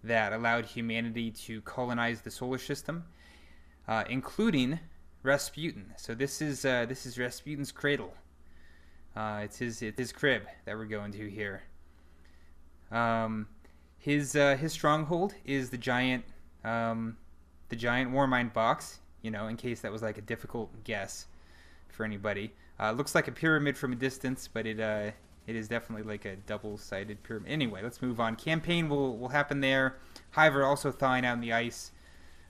that allowed humanity to colonize the solar system, including Rasputin. So this is Rasputin's cradle. It's his crib that we're going to here. His stronghold is the giant Warmind box. In case that was a difficult guess for anybody. Looks like a pyramid from a distance, but it It is definitely like a double-sided pyramid. Anyway, let's move on. Campaign will happen there. However, also thawing out in the ice.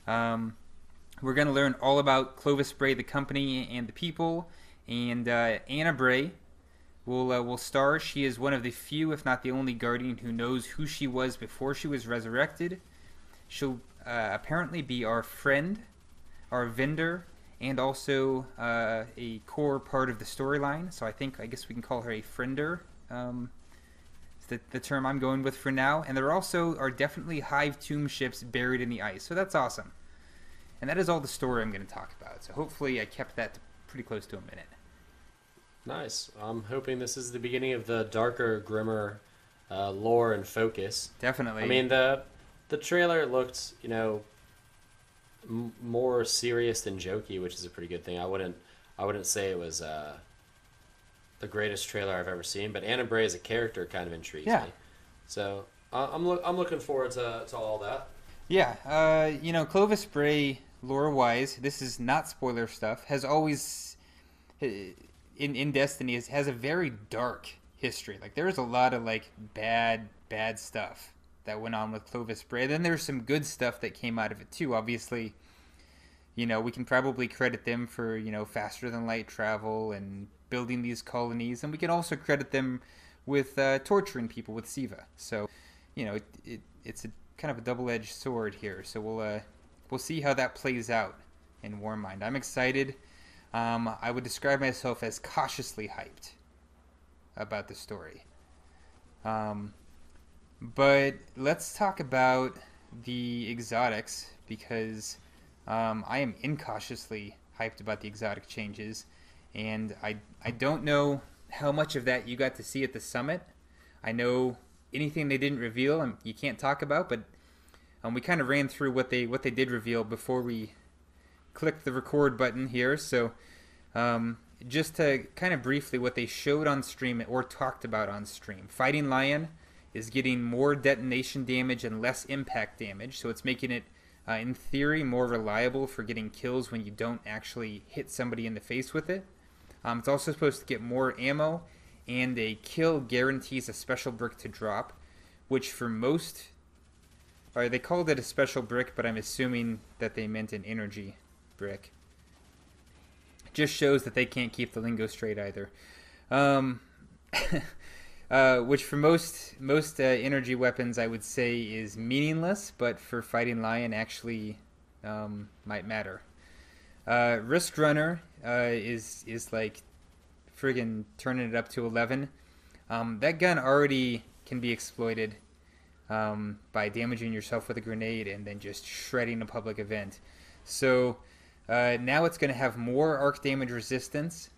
We're going to learn all about Clovis Bray, the company, and the people. And Anna Bray will star. She is one of the few, if not the only, Guardian who knows who she was before she was resurrected. She'll apparently be our friend, our vendor, and also a core part of the storyline. So I guess we can call her a friender. It's the term I'm going with for now. And there also are definitely Hive tomb ships buried in the ice. So that's awesome. And that is all the story I'm going to talk about. So hopefully I kept that pretty close to a minute. Nice. I'm hoping this is the beginning of the darker, grimmer lore and focus. Definitely. I mean, the trailer looked, more serious than jokey, which is a pretty good thing. I wouldn't say it was the greatest trailer I've ever seen, but Anna Bray as a character kind of intrigues me. So I'm looking forward to all that. Yeah. Clovis Bray, lore-wise, this is not spoiler stuff, has always in Destiny has a very dark history. Like there's a lot of like bad stuff that went on with Clovis Bray. Then there's some good stuff that came out of it too. Obviously, we can probably credit them for faster than light travel and building these colonies, and we can also credit them with torturing people with Siva. So it's a kind of a double-edged sword here. So we'll see how that plays out in Warmind. I'm excited. I would describe myself as cautiously hyped about the story. But let's talk about the exotics, because I am incautiously hyped about the exotic changes, and I don't know how much of that you got to see at the summit. I know anything they didn't reveal you can't talk about, but we kind of ran through what they did reveal before we clicked the record button here. So just to kind of briefly what they showed on stream or talked about on stream. Fighting Lion is getting more detonation damage and less impact damage, so it's making it, in theory, more reliable for getting kills when you don't actually hit somebody in the face with it. It's also supposed to get more ammo, and a kill guarantees a special brick to drop, which for most... they called it a special brick, but I'm assuming that they meant an energy brick. Just shows that they can't keep the lingo straight either. Which for most energy weapons I would say is meaningless, but for Fighting Lion actually might matter. Risk Runner is like friggin' turning it up to 11. That gun already can be exploited by damaging yourself with a grenade and then just shredding a public event. So now it's going to have more arc damage resistance.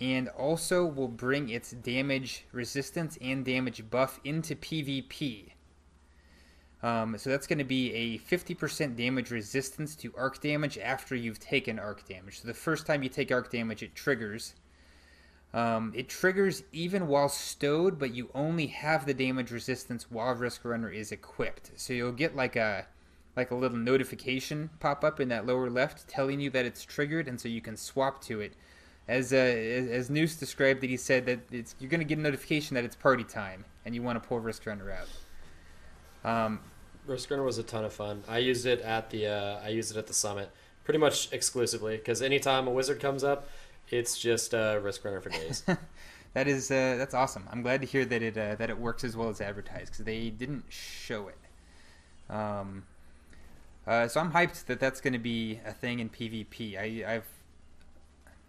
And also will bring its damage resistance and damage buff into PvP. So that's going to be a 50% damage resistance to arc damage after you've taken arc damage. So the first time you take arc damage, it triggers. It triggers even while stowed, but you only have the damage resistance while Risk Runner is equipped. So you'll get like a little notification pop up in that lower left telling you that it's triggered, and so you can swap to it. As Noose described it, he said that you're going to get a notification that it's party time, and you want to pull Risk Runner out. Risk Runner was a ton of fun. I used it at the summit pretty much exclusively, because anytime a wizard comes up, it's just Risk Runner for days. That's awesome. I'm glad to hear that it works as well as advertised, because they didn't show it. So I'm hyped that that's going to be a thing in PvP.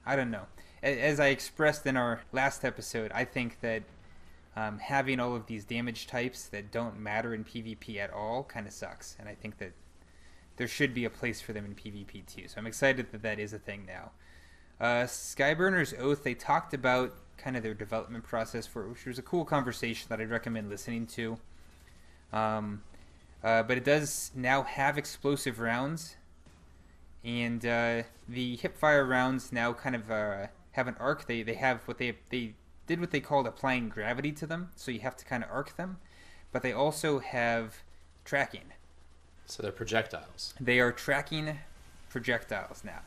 I don't know. As I expressed in our last episode, I think that having all of these damage types that don't matter in PvP at all kind of sucks. And I think that there should be a place for them in PvP too. So I'm excited that that is a thing now. Skyburner's Oath, they talked about kind of their development process for it, which was a cool conversation that I'd recommend listening to. But it does now have explosive rounds. And the hipfire rounds now kind of have an arc. They have they did what they called applying gravity to them, so you have to kind of arc them. But they also have tracking. So they're projectiles. They are tracking projectiles now.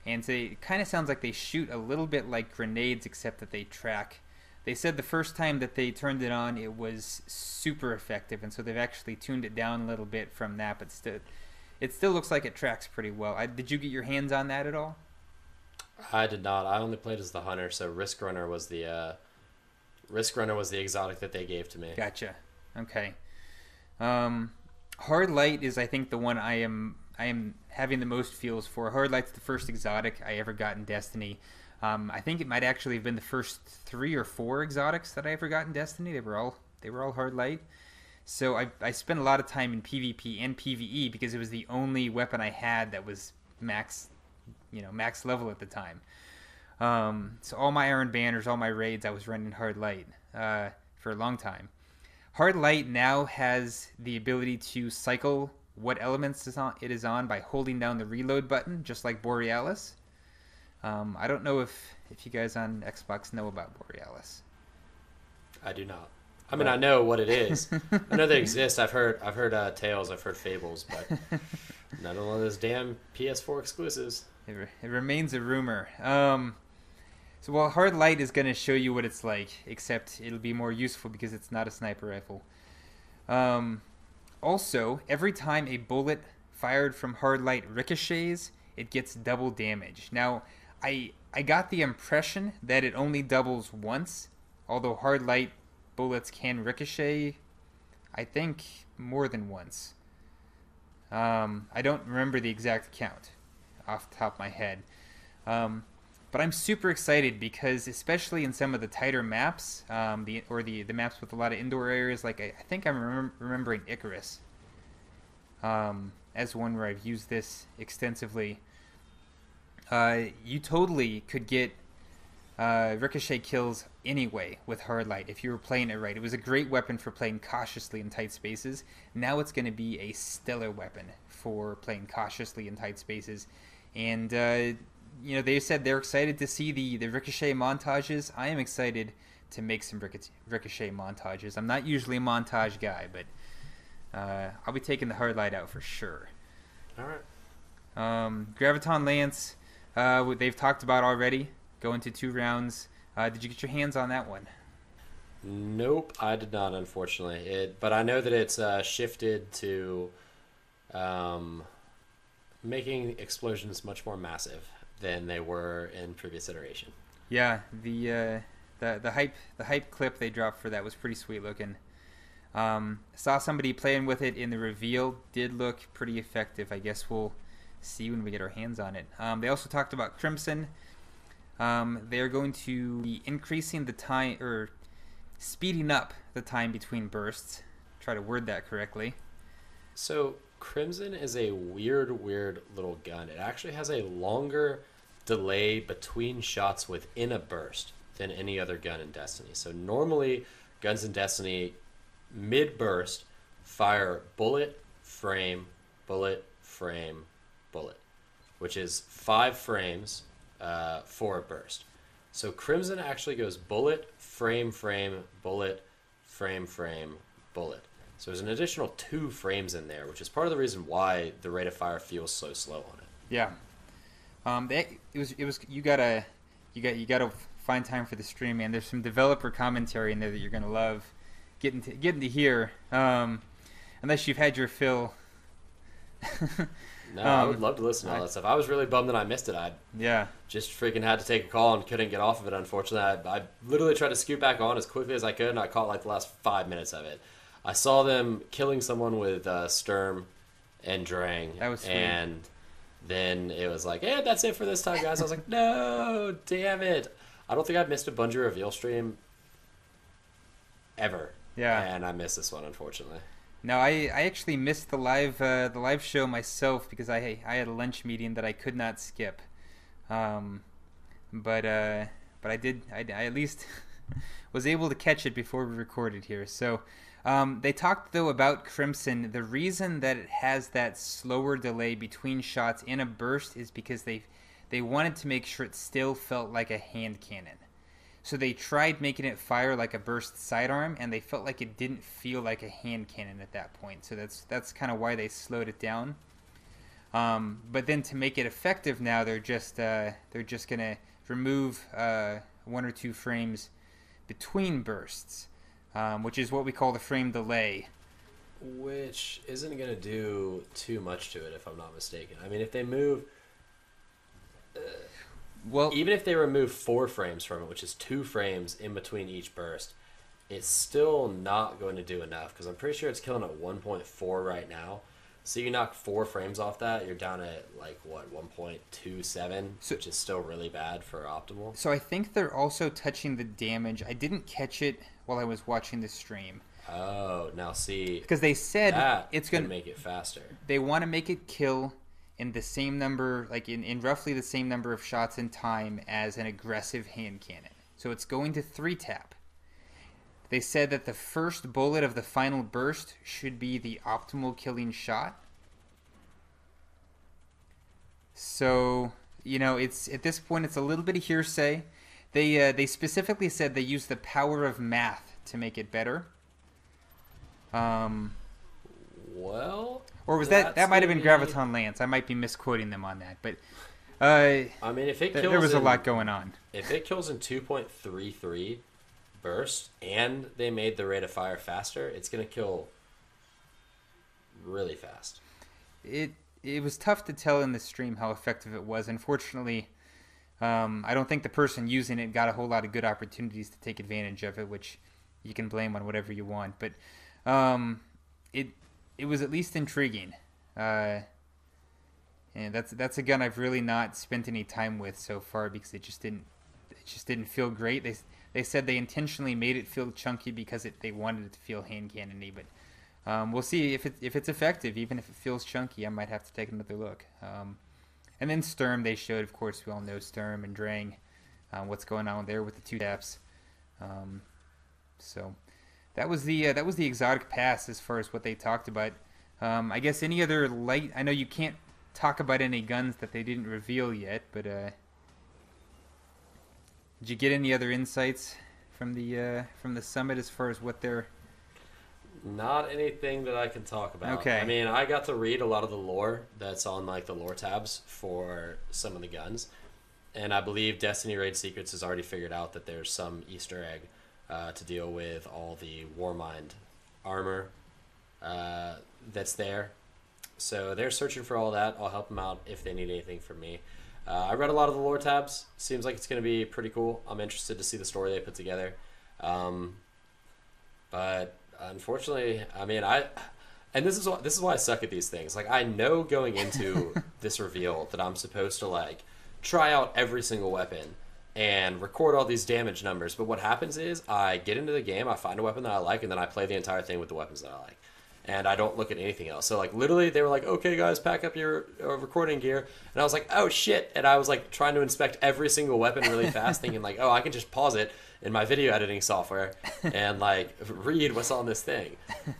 and it kind of sounds like they shoot a little bit like grenades, except that they track. They said the first time that they turned it on, it was super effective, and so they've actually tuned it down a little bit from that, but still, it still looks like it tracks pretty well. Did you get your hands on that at all? I did not. I only played as the hunter, so Risk Runner was the exotic that they gave to me. Gotcha. Okay. Hard Light is, I think, the one I am having the most feels for. Hard Light's the first exotic I ever got in Destiny. I think it might actually have been the first 3 or 4 exotics that I ever got in Destiny. They were all Hard Light. So I spent a lot of time in PvP and PvE because it was the only weapon I had that was max level at the time. So all my Iron Banners, all my raids, I was running Hard Light for a long time. Hard Light now has the ability to cycle what elements it is on by holding down the reload button, just like Borealis. I don't know if you guys on Xbox know about Borealis. I do not. I mean, I know what it is. I know they exist. I've heard tales. I've heard fables, but none of those damn PS4 exclusives. It remains a rumor. So Hard Light is going to show you what it's like, except it'll be more useful because it's not a sniper rifle. Also, every time a bullet fired from Hard Light ricochets, it gets double damage. Now, I got the impression that it only doubles once, although Hard Light bullets can ricochet, I think, more than once. I don't remember the exact count off the top of my head. But I'm super excited because, especially in some of the tighter maps, the maps with a lot of indoor areas, like I think I'm remembering Icarus as one where I've used this extensively. You totally could get ricochet kills anyway with Hard Light if you were playing it right. It was a great weapon for playing cautiously in tight spaces. Now it's going to be a stellar weapon for playing cautiously in tight spaces. And they said they're excited to see the ricochet montages. I am excited to make some ricochet montages. I'm not usually a montage guy, but I'll be taking the Hard Light out for sure. All right. Graviton Lance, they've talked about already. Going to 2 rounds. Did you get your hands on that one? Nope, I did not, unfortunately. But I know that it's shifted to making explosions much more massive than they were in previous iteration. Yeah, the hype clip they dropped for that was pretty sweet looking. Saw somebody playing with it in the reveal. Did look pretty effective. I guess we'll see when we get our hands on it. They also talked about Crimson. They're going to be increasing the time, or speeding up the time between bursts. Try to word that correctly. So Crimson is a weird little gun. It actually has a longer delay between shots within a burst than any other gun in Destiny. So normally, guns in Destiny, mid-burst, fire bullet, frame, bullet, frame, bullet, which is 5 frames for a burst. So Crimson actually goes bullet, frame, bullet, frame, bullet. So there's an additional 2 frames in there, which is part of the reason why the rate of fire feels so slow on it. Yeah. You gotta find time for the stream, man. There's some developer commentary in there that you're gonna love getting to hear. Unless you've had your fill. No, I would love to listen to all that stuff. I was really bummed that I missed it. I just freaking had to take a call and couldn't get off of it, unfortunately. I literally tried to scoot back on as quickly as I could, and I caught like the last 5 minutes of it. I saw them killing someone with Sturm and Drang. That was sweet. And then it was like, hey, that's it for this time, guys. I was like, no, damn it. I don't think I've missed a Bungie reveal stream ever. Yeah. And I missed this one, unfortunately. No, I actually missed the live show myself because I had a lunch meeting that I could not skip. But I at least was able to catch it before we recorded here. So they talked though about Crimson. The reason that it has that slower delay between shots in a burst is because they wanted to make sure it still felt like a hand cannon. So they tried making it fire like a burst sidearm, and they felt like it didn't feel like a hand cannon at that point. So that's kind of why they slowed it down. But then to make it effective now, they're just gonna remove 1 or 2 frames between bursts, which is what we call the frame delay. Which isn't going to do too much to it, if I'm not mistaken. I mean, if they move, Well, even if they remove 4 frames from it, which is 2 frames in between each burst, it's still not going to do enough, because I'm pretty sure it's killing at 1.4 right now. So you knock 4 frames off that, you're down at like what, 1.27, which is still really bad for optimal. so I think they're also touching the damage. I didn't catch it while I was watching the stream. Oh, now see, Because they said that it's can going to make it faster. they want to make it kill in the same number, like in roughly the same number of shots in time as an aggressive hand cannon. So it's going to 3-tap. They said that the first bullet of the final burst should be the optimal killing shot. So, it's at this point it's a little bit of hearsay. They specifically said they use the power of math to make it better. Well, Or was that might have been Graviton Lance? I might be misquoting them on that, but I mean, if it kills, there was a lot going on. If it kills in 2.33 bursts and they made the rate of fire faster, it's gonna kill really fast. It was tough to tell in the stream how effective it was. Unfortunately, I don't think the person using it got a whole lot of good opportunities to take advantage of it, which you can blame on whatever you want. But it was at least intriguing. And that's a gun I've really not spent any time with so far, because it just didn't feel great. They said they intentionally made it feel chunky because they wanted it to feel hand cannony, but we'll see if it's effective. Even if it feels chunky, I might have to take another look. And then Sturm, they showed, of course, we all know Sturm and Drang, what's going on there with the 2-taps. So that was the exotic pass as far as what they talked about. I guess any other light. I know you can't talk about any guns that they didn't reveal yet, but did you get any other insights from the summit as far as what they're? Not anything that I can talk about. Okay. I mean, I got to read a lot of the lore that's on like the lore tabs for some of the guns, and I believe Destiny Raid Secrets has already figured out that there's some Easter egg to deal with all the Warmind armor that's there. So they're searching for all that. I'll help them out if they need anything from me. I read a lot of the lore tabs. Seems like it's going to be pretty cool. I'm interested to see the story they put together. But unfortunately, I mean, this is why I suck at these things. Like, I know going into this reveal that I'm supposed to like try out every single weapon and record all these damage numbers. But what happens is I get into the game, I find a weapon that I like, and then I play the entire thing with the weapons that I like. And I don't look at anything else. So, like, literally, they were like, okay, guys, pack up your recording gear. And I was like, oh, shit. And I was, like, trying to inspect every single weapon really fast, thinking, like, oh, I can just pause it in my video editing software and, like, read what's on this thing.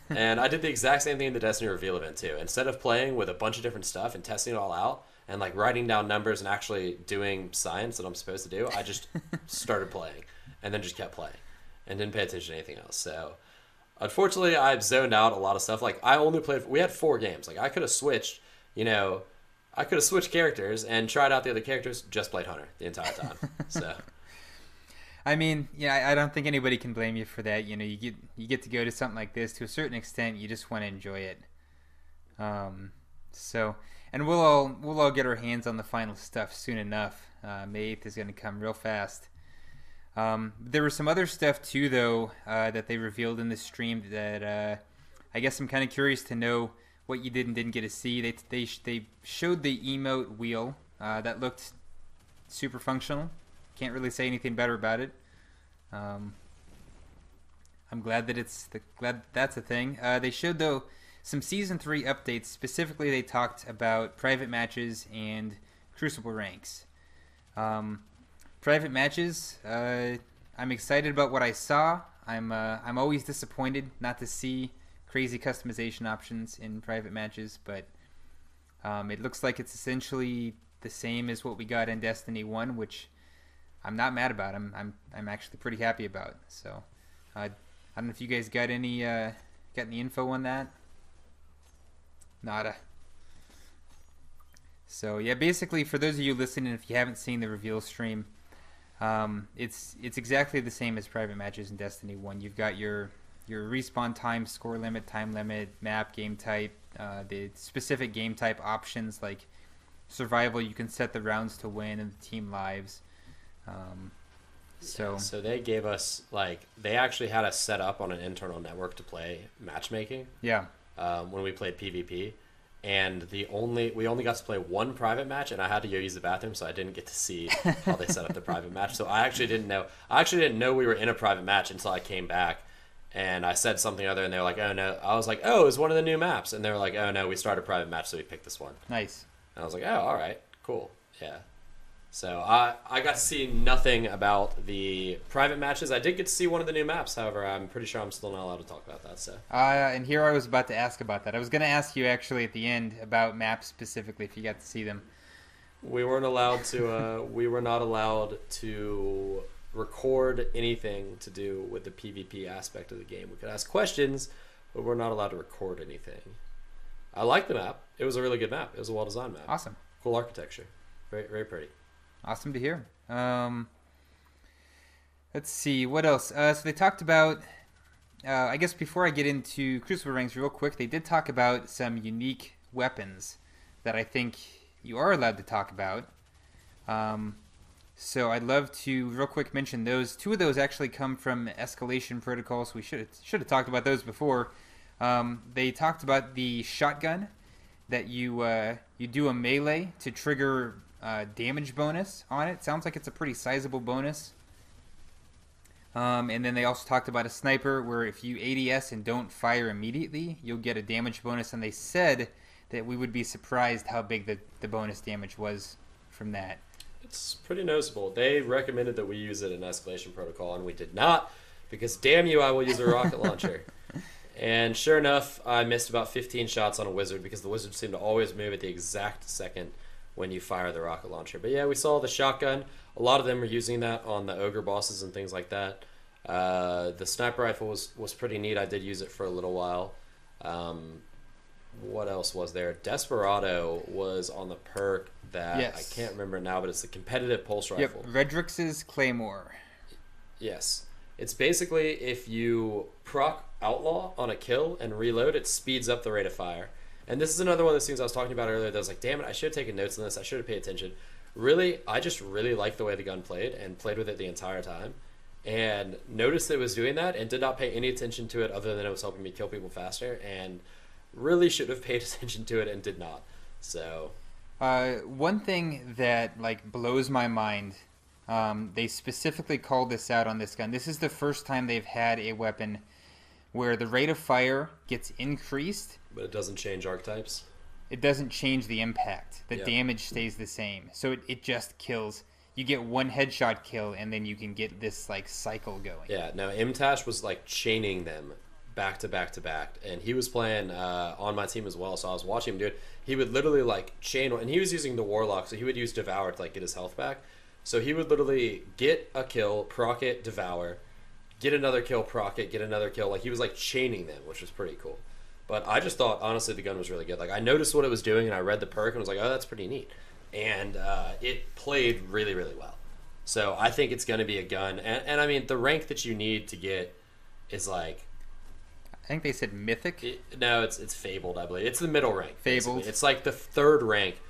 And I did the exact same thing in the Destiny reveal event, too. Instead of playing with a bunch of different stuff and testing it all out and, like, writing down numbers and actually doing science that I'm supposed to do, I just started playing and then just kept playing and didn't pay attention to anything else. So unfortunately, I've zoned out a lot of stuff. Like, I only played. We had 4 games. Like, I could have switched. I could have switched characters and tried out the other characters. Just played Hunter the entire time. So, I mean, yeah, I don't think anybody can blame you for that. You get to go to something like this to a certain extent. You just want to enjoy it. So, and we'll all get our hands on the final stuff soon enough. May 8th is going to come real fast. There was some other stuff too, though, that they revealed in the stream that I guess I'm kind of curious to know what you did and didn't get to see. They showed the emote wheel that looked super functional. Can't really say anything better about it. I'm glad that that's a thing. They showed though some season 3 updates. Specifically, they talked about private matches and crucible ranks. Private matches, I'm excited about what I saw. I'm always disappointed not to see crazy customization options in private matches, but it looks like it's essentially the same as what we got in Destiny 1, which I'm not mad about. I'm actually pretty happy about. So I don't know if you guys got any info on that. Nada. So yeah, basically for those of you listening, if you haven't seen the reveal stream, it's exactly the same as private matches in Destiny 1. You've got your respawn time, score limit, time limit, map, game type, the specific game type options like survival. You can set the rounds to win and the team lives. So they gave us they actually had us set up on an internal network to play matchmaking. Yeah. When we played PvP, and we only got to play one private match, and I had to go use the bathroom, so I didn't get to see how they set up the private match. So I actually didn't know. I actually didn't know we were in a private match until I came back, and I said something other, and they were like, "Oh no!" I was like, "Oh, it's one of the new maps," and they were like, "Oh no, we started a private match, so we picked this one." Nice. And I was like, "Oh, all right, cool, yeah." So I got to see nothing about the private matches. I did get to see one of the new maps. However, I'm pretty sure I'm still not allowed to talk about that. So. And here I was about to ask about that. I was going to ask you actually at the end about maps specifically if you got to see them. We weren't allowed to. We were not allowed to record anything to do with the PvP aspect of the game. We could ask questions, but we're not allowed to record anything. I like the map. It was a really good map. It was a well-designed map. Awesome. Cool architecture. Very, very pretty. Awesome to hear. Let's see, what else? So they talked about, I guess before I get into Crucible Rings real quick, they did talk about some unique weapons that I think you are allowed to talk about. So I'd love to real quick mention those. Two of those actually come from Escalation protocols. We should have talked about those before. They talked about the shotgun that you do a melee to trigger damage bonus on it. Sounds like it's a pretty sizable bonus. And then they also talked about a sniper where if you ADS and don't fire immediately, you'll get a damage bonus. And they said that we would be surprised how big the bonus damage was from that. It's pretty noticeable. They recommended that we use it in Escalation Protocol, and we did not, because damn you, I will use a rocket launcher. And sure enough, I missed about 15 shots on a wizard because the wizards seem to always move at the exact second when you fire the rocket launcher. But yeah, we saw the shotgun. A lot of them are using that on the ogre bosses and things like that. The sniper rifle was pretty neat. I did use it for a little while. What else was there? Desperado was on the perk that I can't remember now, but it's the competitive pulse rifle. Yep, Redrix's Claymore. Yes. It's basically if you proc Outlaw on a kill and reload, it speeds up the rate of fire. And this is another one of those things I was talking about earlier that I was like, damn it, I should have taken notes on this. I should have paid attention. Really, I just really liked the way the gun played and played with it the entire time. And noticed that it was doing that and did not pay any attention to it other than it was helping me kill people faster. And really should have paid attention to it and did not. So... one thing that blows my mind, they specifically called this out on this gun. This is the first time they've had a weapon where the rate of fire gets increased, but it doesn't change archetypes. It doesn't change the impact. The damage stays the same. So it just kills. You get one headshot kill, and then you can get this cycle going. Yeah, no, Imtash was chaining them back to back to back, and he was playing on my team as well, so I was watching him do it. He would literally chain, and he was using the Warlock, so he would use Devour to get his health back. So he would literally get a kill, proc it, Devour, get another kill, proc it, get another kill. He was chaining them, which was pretty cool. But I just thought, honestly, the gun was really good. I noticed what it was doing, and I read the perk, and was like, oh, that's pretty neat. And it played really, really well. So I think it's going to be a gun. And I mean, the rank that you need to get is I think they said Mythic. No, it's Fabled, I believe. It's the middle rank. Fabled. Basically. It's the third rank.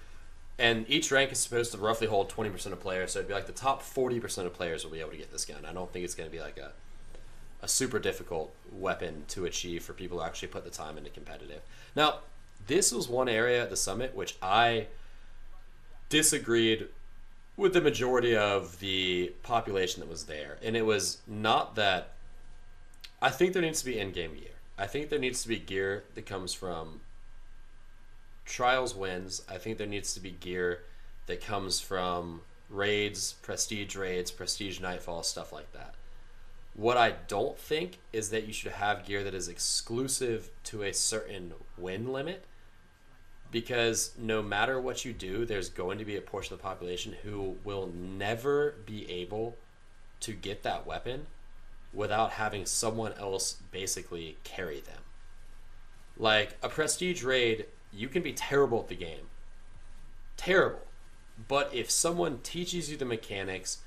And each rank is supposed to roughly hold 20% of players. So it'd be the top 40% of players will be able to get this gun. I don't think it's going to be a super difficult weapon to achieve for people who actually put the time into competitive. Now, this was one area at the summit which I disagreed with the majority of the population that was there. And it was not that... I think there needs to be in-game gear. I think there needs to be gear that comes from Trials wins. I think there needs to be gear that comes from raids, prestige nightfall, stuff like that. What I don't think is that you should have gear that is exclusive to a certain win limit, because no matter what you do, there's going to be a portion of the population who will never be able to get that weapon without having someone else basically carry them. A prestige raid, you can be terrible at the game, terrible. But if someone teaches you the mechanics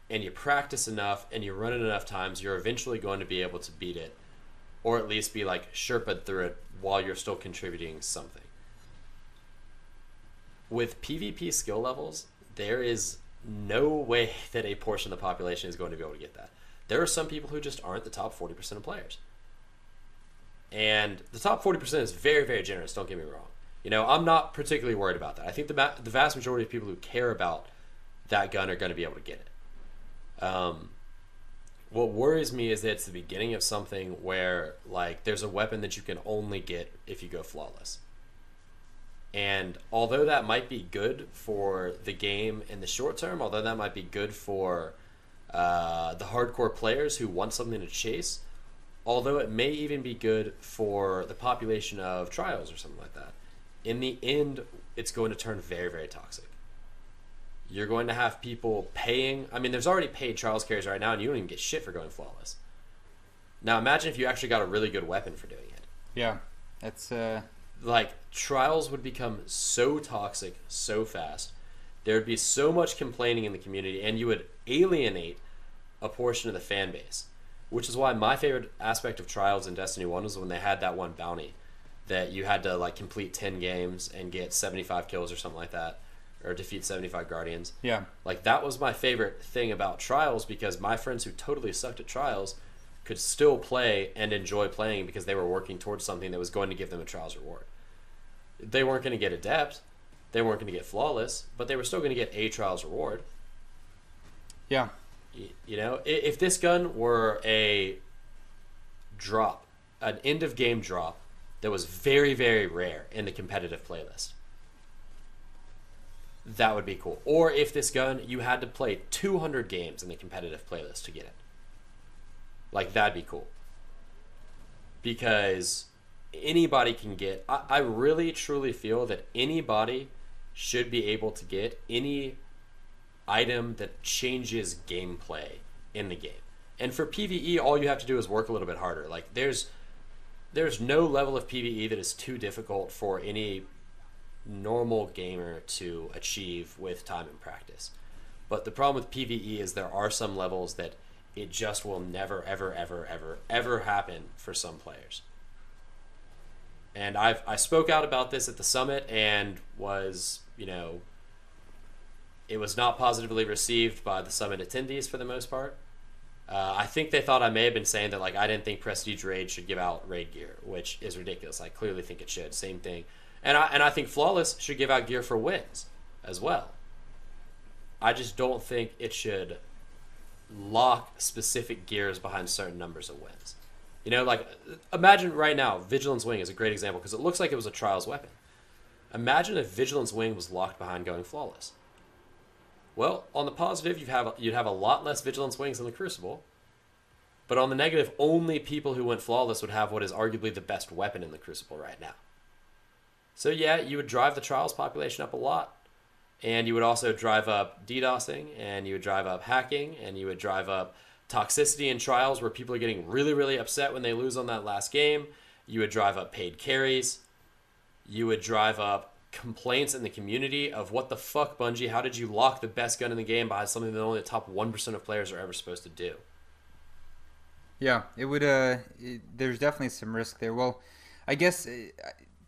and you practice enough and you run it enough times, you're eventually going to be able to beat it, or at least be like Sherpa'd through it while you're still contributing something. With PvP skill levels, there is no way that a portion of the population is going to be able to get that. There are some people who just aren't the top 40% of players. And the top 40% is very, very generous, don't get me wrong. I'm not particularly worried about that. I think the vast majority of people who care about that gun are going to be able to get it. What worries me is that it's the beginning of something where, like, there's a weapon that you can only get if you go flawless. And although that might be good for the game in the short term, although that might be good for the hardcore players who want something to chase, although it may even be good for the population of trials or something like that, in the end, it's going to turn very, very toxic. You're going to have people paying. I mean, there's already paid trials carries right now, and you don't even get shit for going flawless. Now, imagine if you actually got a really good weapon for doing it. Yeah, that's like, trials would become so toxic so fast. There would be so much complaining in the community, and you would alienate a portion of the fan base. Which is why my favorite aspect of trials in Destiny 1 was when they had that one bounty that you had to, like, complete 10 games and get 75 kills or something like that, or defeat 75 guardians. Yeah. Like, that was my favorite thing about trials, because my friends who totally sucked at trials could still play and enjoy playing because they were working towards something that was going to give them a trials reward. They weren't going to get adept, they weren't going to get flawless, but they were still going to get a trials reward. Yeah. If this gun were a drop, an end of game drop that was very, very rare in the competitive playlist, that would be cool. Or if this gun, you had to play 200 games in the competitive playlist to get it. Like, that'd be cool. Because anybody can get... I really, truly feel that anybody should be able to get any item that changes gameplay in the game. And for PvE, all you have to do is work a little bit harder. Like, there's no level of PvE that is too difficult for any normal gamer to achieve with time and practice. But the problem with PvE is there are some levels that it just will never, ever, ever, ever, ever happen for some players. And I spoke out about this at the summit and was, it was not positively received by the summit attendees for the most part. I think they thought I may have been saying that, like, I didn't think Prestige Raid should give out raid gear, which is ridiculous. I clearly think it should. Same thing. And I think Flawless should give out gear for wins as well. I just don't think it should lock specific gears behind certain numbers of wins. Like, imagine right now, Vigilance Wing is a great example because it looks like it was a Trials weapon. Imagine if Vigilance Wing was locked behind going Flawless. Well, on the positive, you'd have a lot less Vigilance Wings in the Crucible. But on the negative, only people who went Flawless would have what is arguably the best weapon in the Crucible right now. So yeah, you would drive the Trials population up a lot. And you would also drive up DDoSing, and you would drive up hacking, and you would drive up toxicity in Trials where people are getting really, really upset when they lose on that last game. You would drive up paid carries. You would drive up complaints in the community of, what the fuck, Bungie? How did you lock the best gun in the game behind something that only the top 1% of players are ever supposed to do? Yeah, it would. There's definitely some risk there. Well, I guess,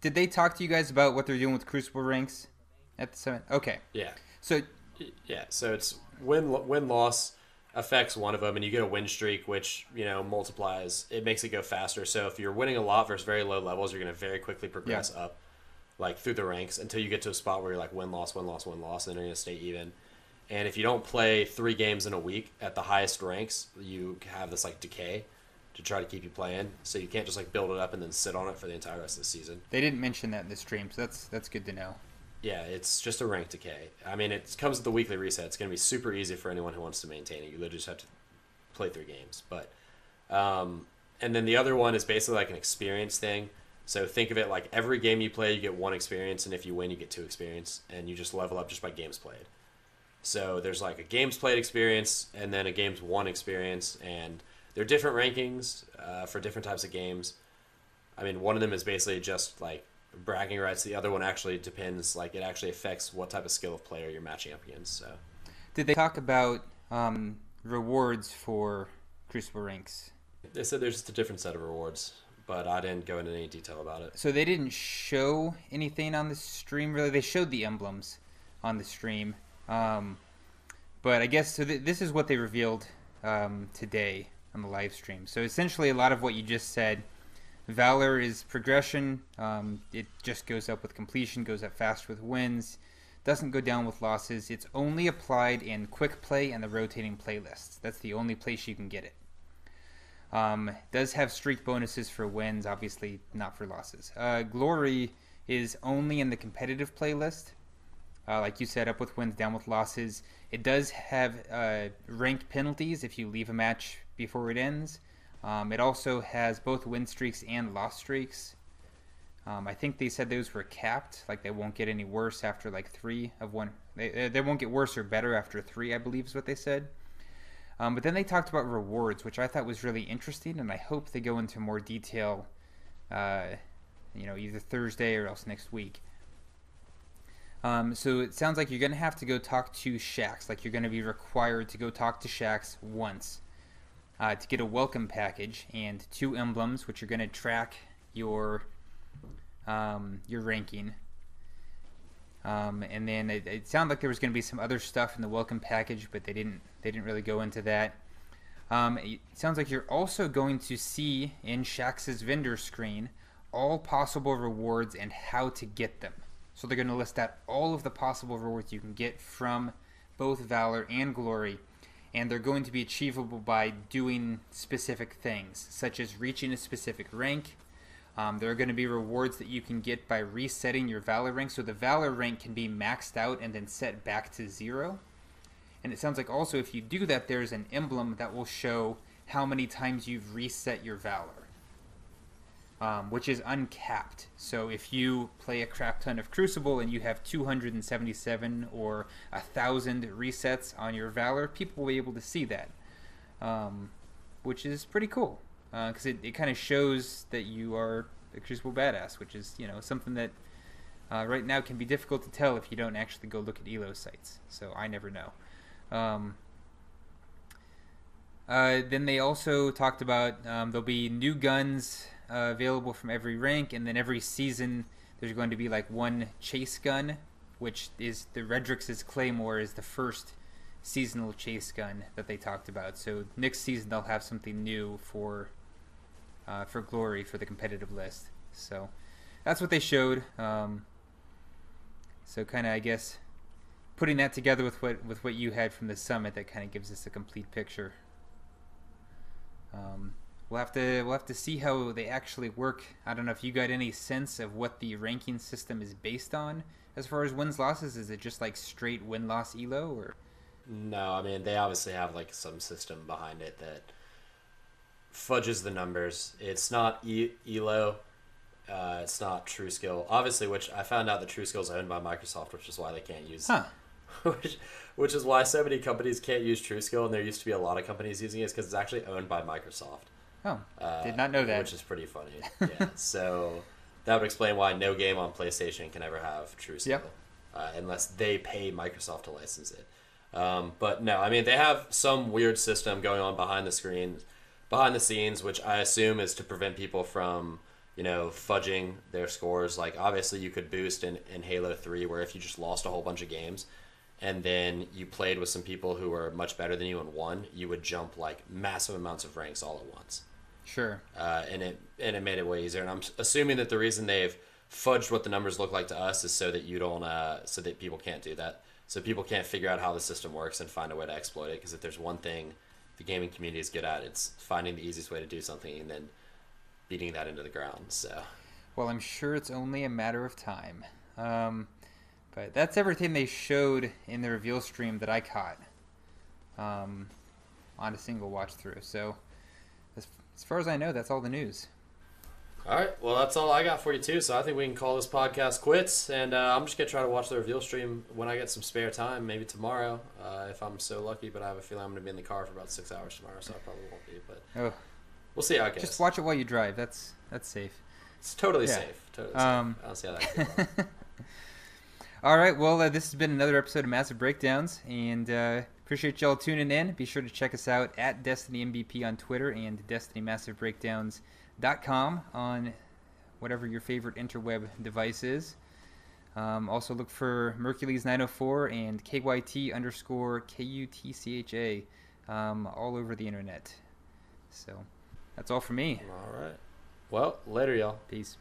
did they talk to you guys about what they're doing with Crucible ranks at the summit? Okay. Yeah. So it's win-loss affects one of them, and you get a win streak, which, multiplies. It makes it go faster. So if you're winning a lot versus very low levels, you're going to very quickly progress up, like, through the ranks until you get to a spot where you're like win-loss, win-loss, win-loss, and you're going to stay even. And if you don't play 3 games in a week at the highest ranks, you have this, like, decay to try to keep you playing. So you can't just, like, build it up and then sit on it for the entire rest of the season. They didn't mention that in the stream, so that's good to know. Yeah, it's just a rank decay. I mean, it comes with the weekly reset. It's going to be super easy for anyone who wants to maintain it. You literally just have to play 3 games. But, and then the other one is basically like an experience thing. So think of it like every game you play, you get 1 experience, and if you win, you get 2 experience, and you just level up just by games played. So there's like a games played experience, and then a games won experience, and they're different rankings for different types of games. I mean, one of them is basically just like bragging rights. The other one actually depends, like it actually affects what type of skill of player you're matching up against. So Did they talk about rewards for Crucible ranks? they said there's just a different set of rewards, but I didn't go into any detail about it. So they didn't show anything on the stream, really. They showed the emblems on the stream. But I guess, so this is what they revealed today on the live stream. So essentially a lot of what you just said. Valor is progression. It just goes up with completion, goes up fast with wins, doesn't go down with losses. It's only applied in quick play and the rotating playlists. That's the only place you can get it. Does have streak bonuses for wins, obviously not for losses. Glory is only in the competitive playlist. Like you said, up with wins, down with losses. It does have ranked penalties if you leave a match before it ends. It also has both win streaks and loss streaks. I think they said those were capped, like they won't get any worse after like 3 of one. They won't get worse or better after 3, I believe is what they said. But then they talked about rewards, which I thought was really interesting, and I hope they go into more detail, either Thursday or else next week. So it sounds like you're going to have to go talk to Shaxx, like you're going to be required to go talk to Shaxx once to get a welcome package and 2 emblems, which are going to track your ranking. And then it sounded like there was going to be some other stuff in the welcome package, but they didn't really go into that. It sounds like you're also going to see in Shaxx's vendor screen all possible rewards and how to get them. So they're going to list out all of the possible rewards you can get from both Valor and Glory, and they're going to be achievable by doing specific things, such as reaching a specific rank. There are going to be rewards that you can get by resetting your Valor rank. So the Valor rank can be maxed out and then set back to 0. And it sounds like also if you do that, there's an emblem that will show how many times you've reset your Valor, which is uncapped. So if you play a crap ton of Crucible and you have 277 or 1,000 resets on your Valor, people will be able to see that, which is pretty cool. Because it kind of shows that you are a Crucible badass, which is something that right now can be difficult to tell if you don't actually go look at Elo sites. So I never know. Then they also talked about there'll be new guns available from every rank, and then every season there's going to be like one chase gun, which is the Redrix's Claymore is the first seasonal chase gun that they talked about. So next season they'll have something new for Glory for the competitive list. So that's what they showed. So kind of, I guess, putting that together with what you had from the summit, that kind of gives us a complete picture. We'll have to see how they actually work. I don't know if you got any sense of what the ranking system is based on as far as wins losses. Is it just like straight win loss elo, or? No, I mean they obviously have like some system behind it that fudges the numbers. It's not elo. It's not True Skill, obviously, which I found out that True Skill is owned by Microsoft, which is why they can't use. Which is why so many companies can't use True Skill, and there used to be a lot of companies using it because it's actually owned by Microsoft. Oh, did not know that. Which is pretty funny. Yeah, so that would explain why no game on PlayStation can ever have True Skill, unless they pay Microsoft to license it. But no, I mean they have some weird system going on behind the scenes, which I assume is to prevent people from fudging their scores. Like obviously you could boost in Halo 3, where if you just lost a whole bunch of games and then you played with some people who were much better than you and won, you would jump like massive amounts of ranks all at once. Sure. And it made it way easier. And I'm assuming that the reason they've fudged what the numbers look like to us is so that you don't, so that people can't do that. So people can't figure out how the system works and find a way to exploit it. Because if there's one thing the gaming community is good at, it's finding the easiest way to do something and then beating that into the ground. So. Well, I'm sure it's only a matter of time. But that's everything they showed in the reveal stream that I caught on a single watch through. So as far as I know, that's all the news. All right. Well, that's all I got for you, too. So I think we can call this podcast quits. And I'm just going to try to watch the reveal stream when I get some spare time, maybe tomorrow, if I'm so lucky. But I have a feeling I'm going to be in the car for about 6 hours tomorrow, so I probably won't be. But we'll see how it goes. Just watch it while you drive. That's safe. It's totally Yeah. safe. Totally safe. I don't see how that could go wrong. All right. Well, this has been another episode of Massive Breakdowns, and appreciate y'all tuning in. Be sure to check us out at Destiny MVP on Twitter and DestinyMassiveBreakdowns.com on whatever your favorite interweb device is. Also look for Mercules 904 and KYT_KUTCHA all over the internet. So that's all for me. All right. Well, later, y'all. Peace.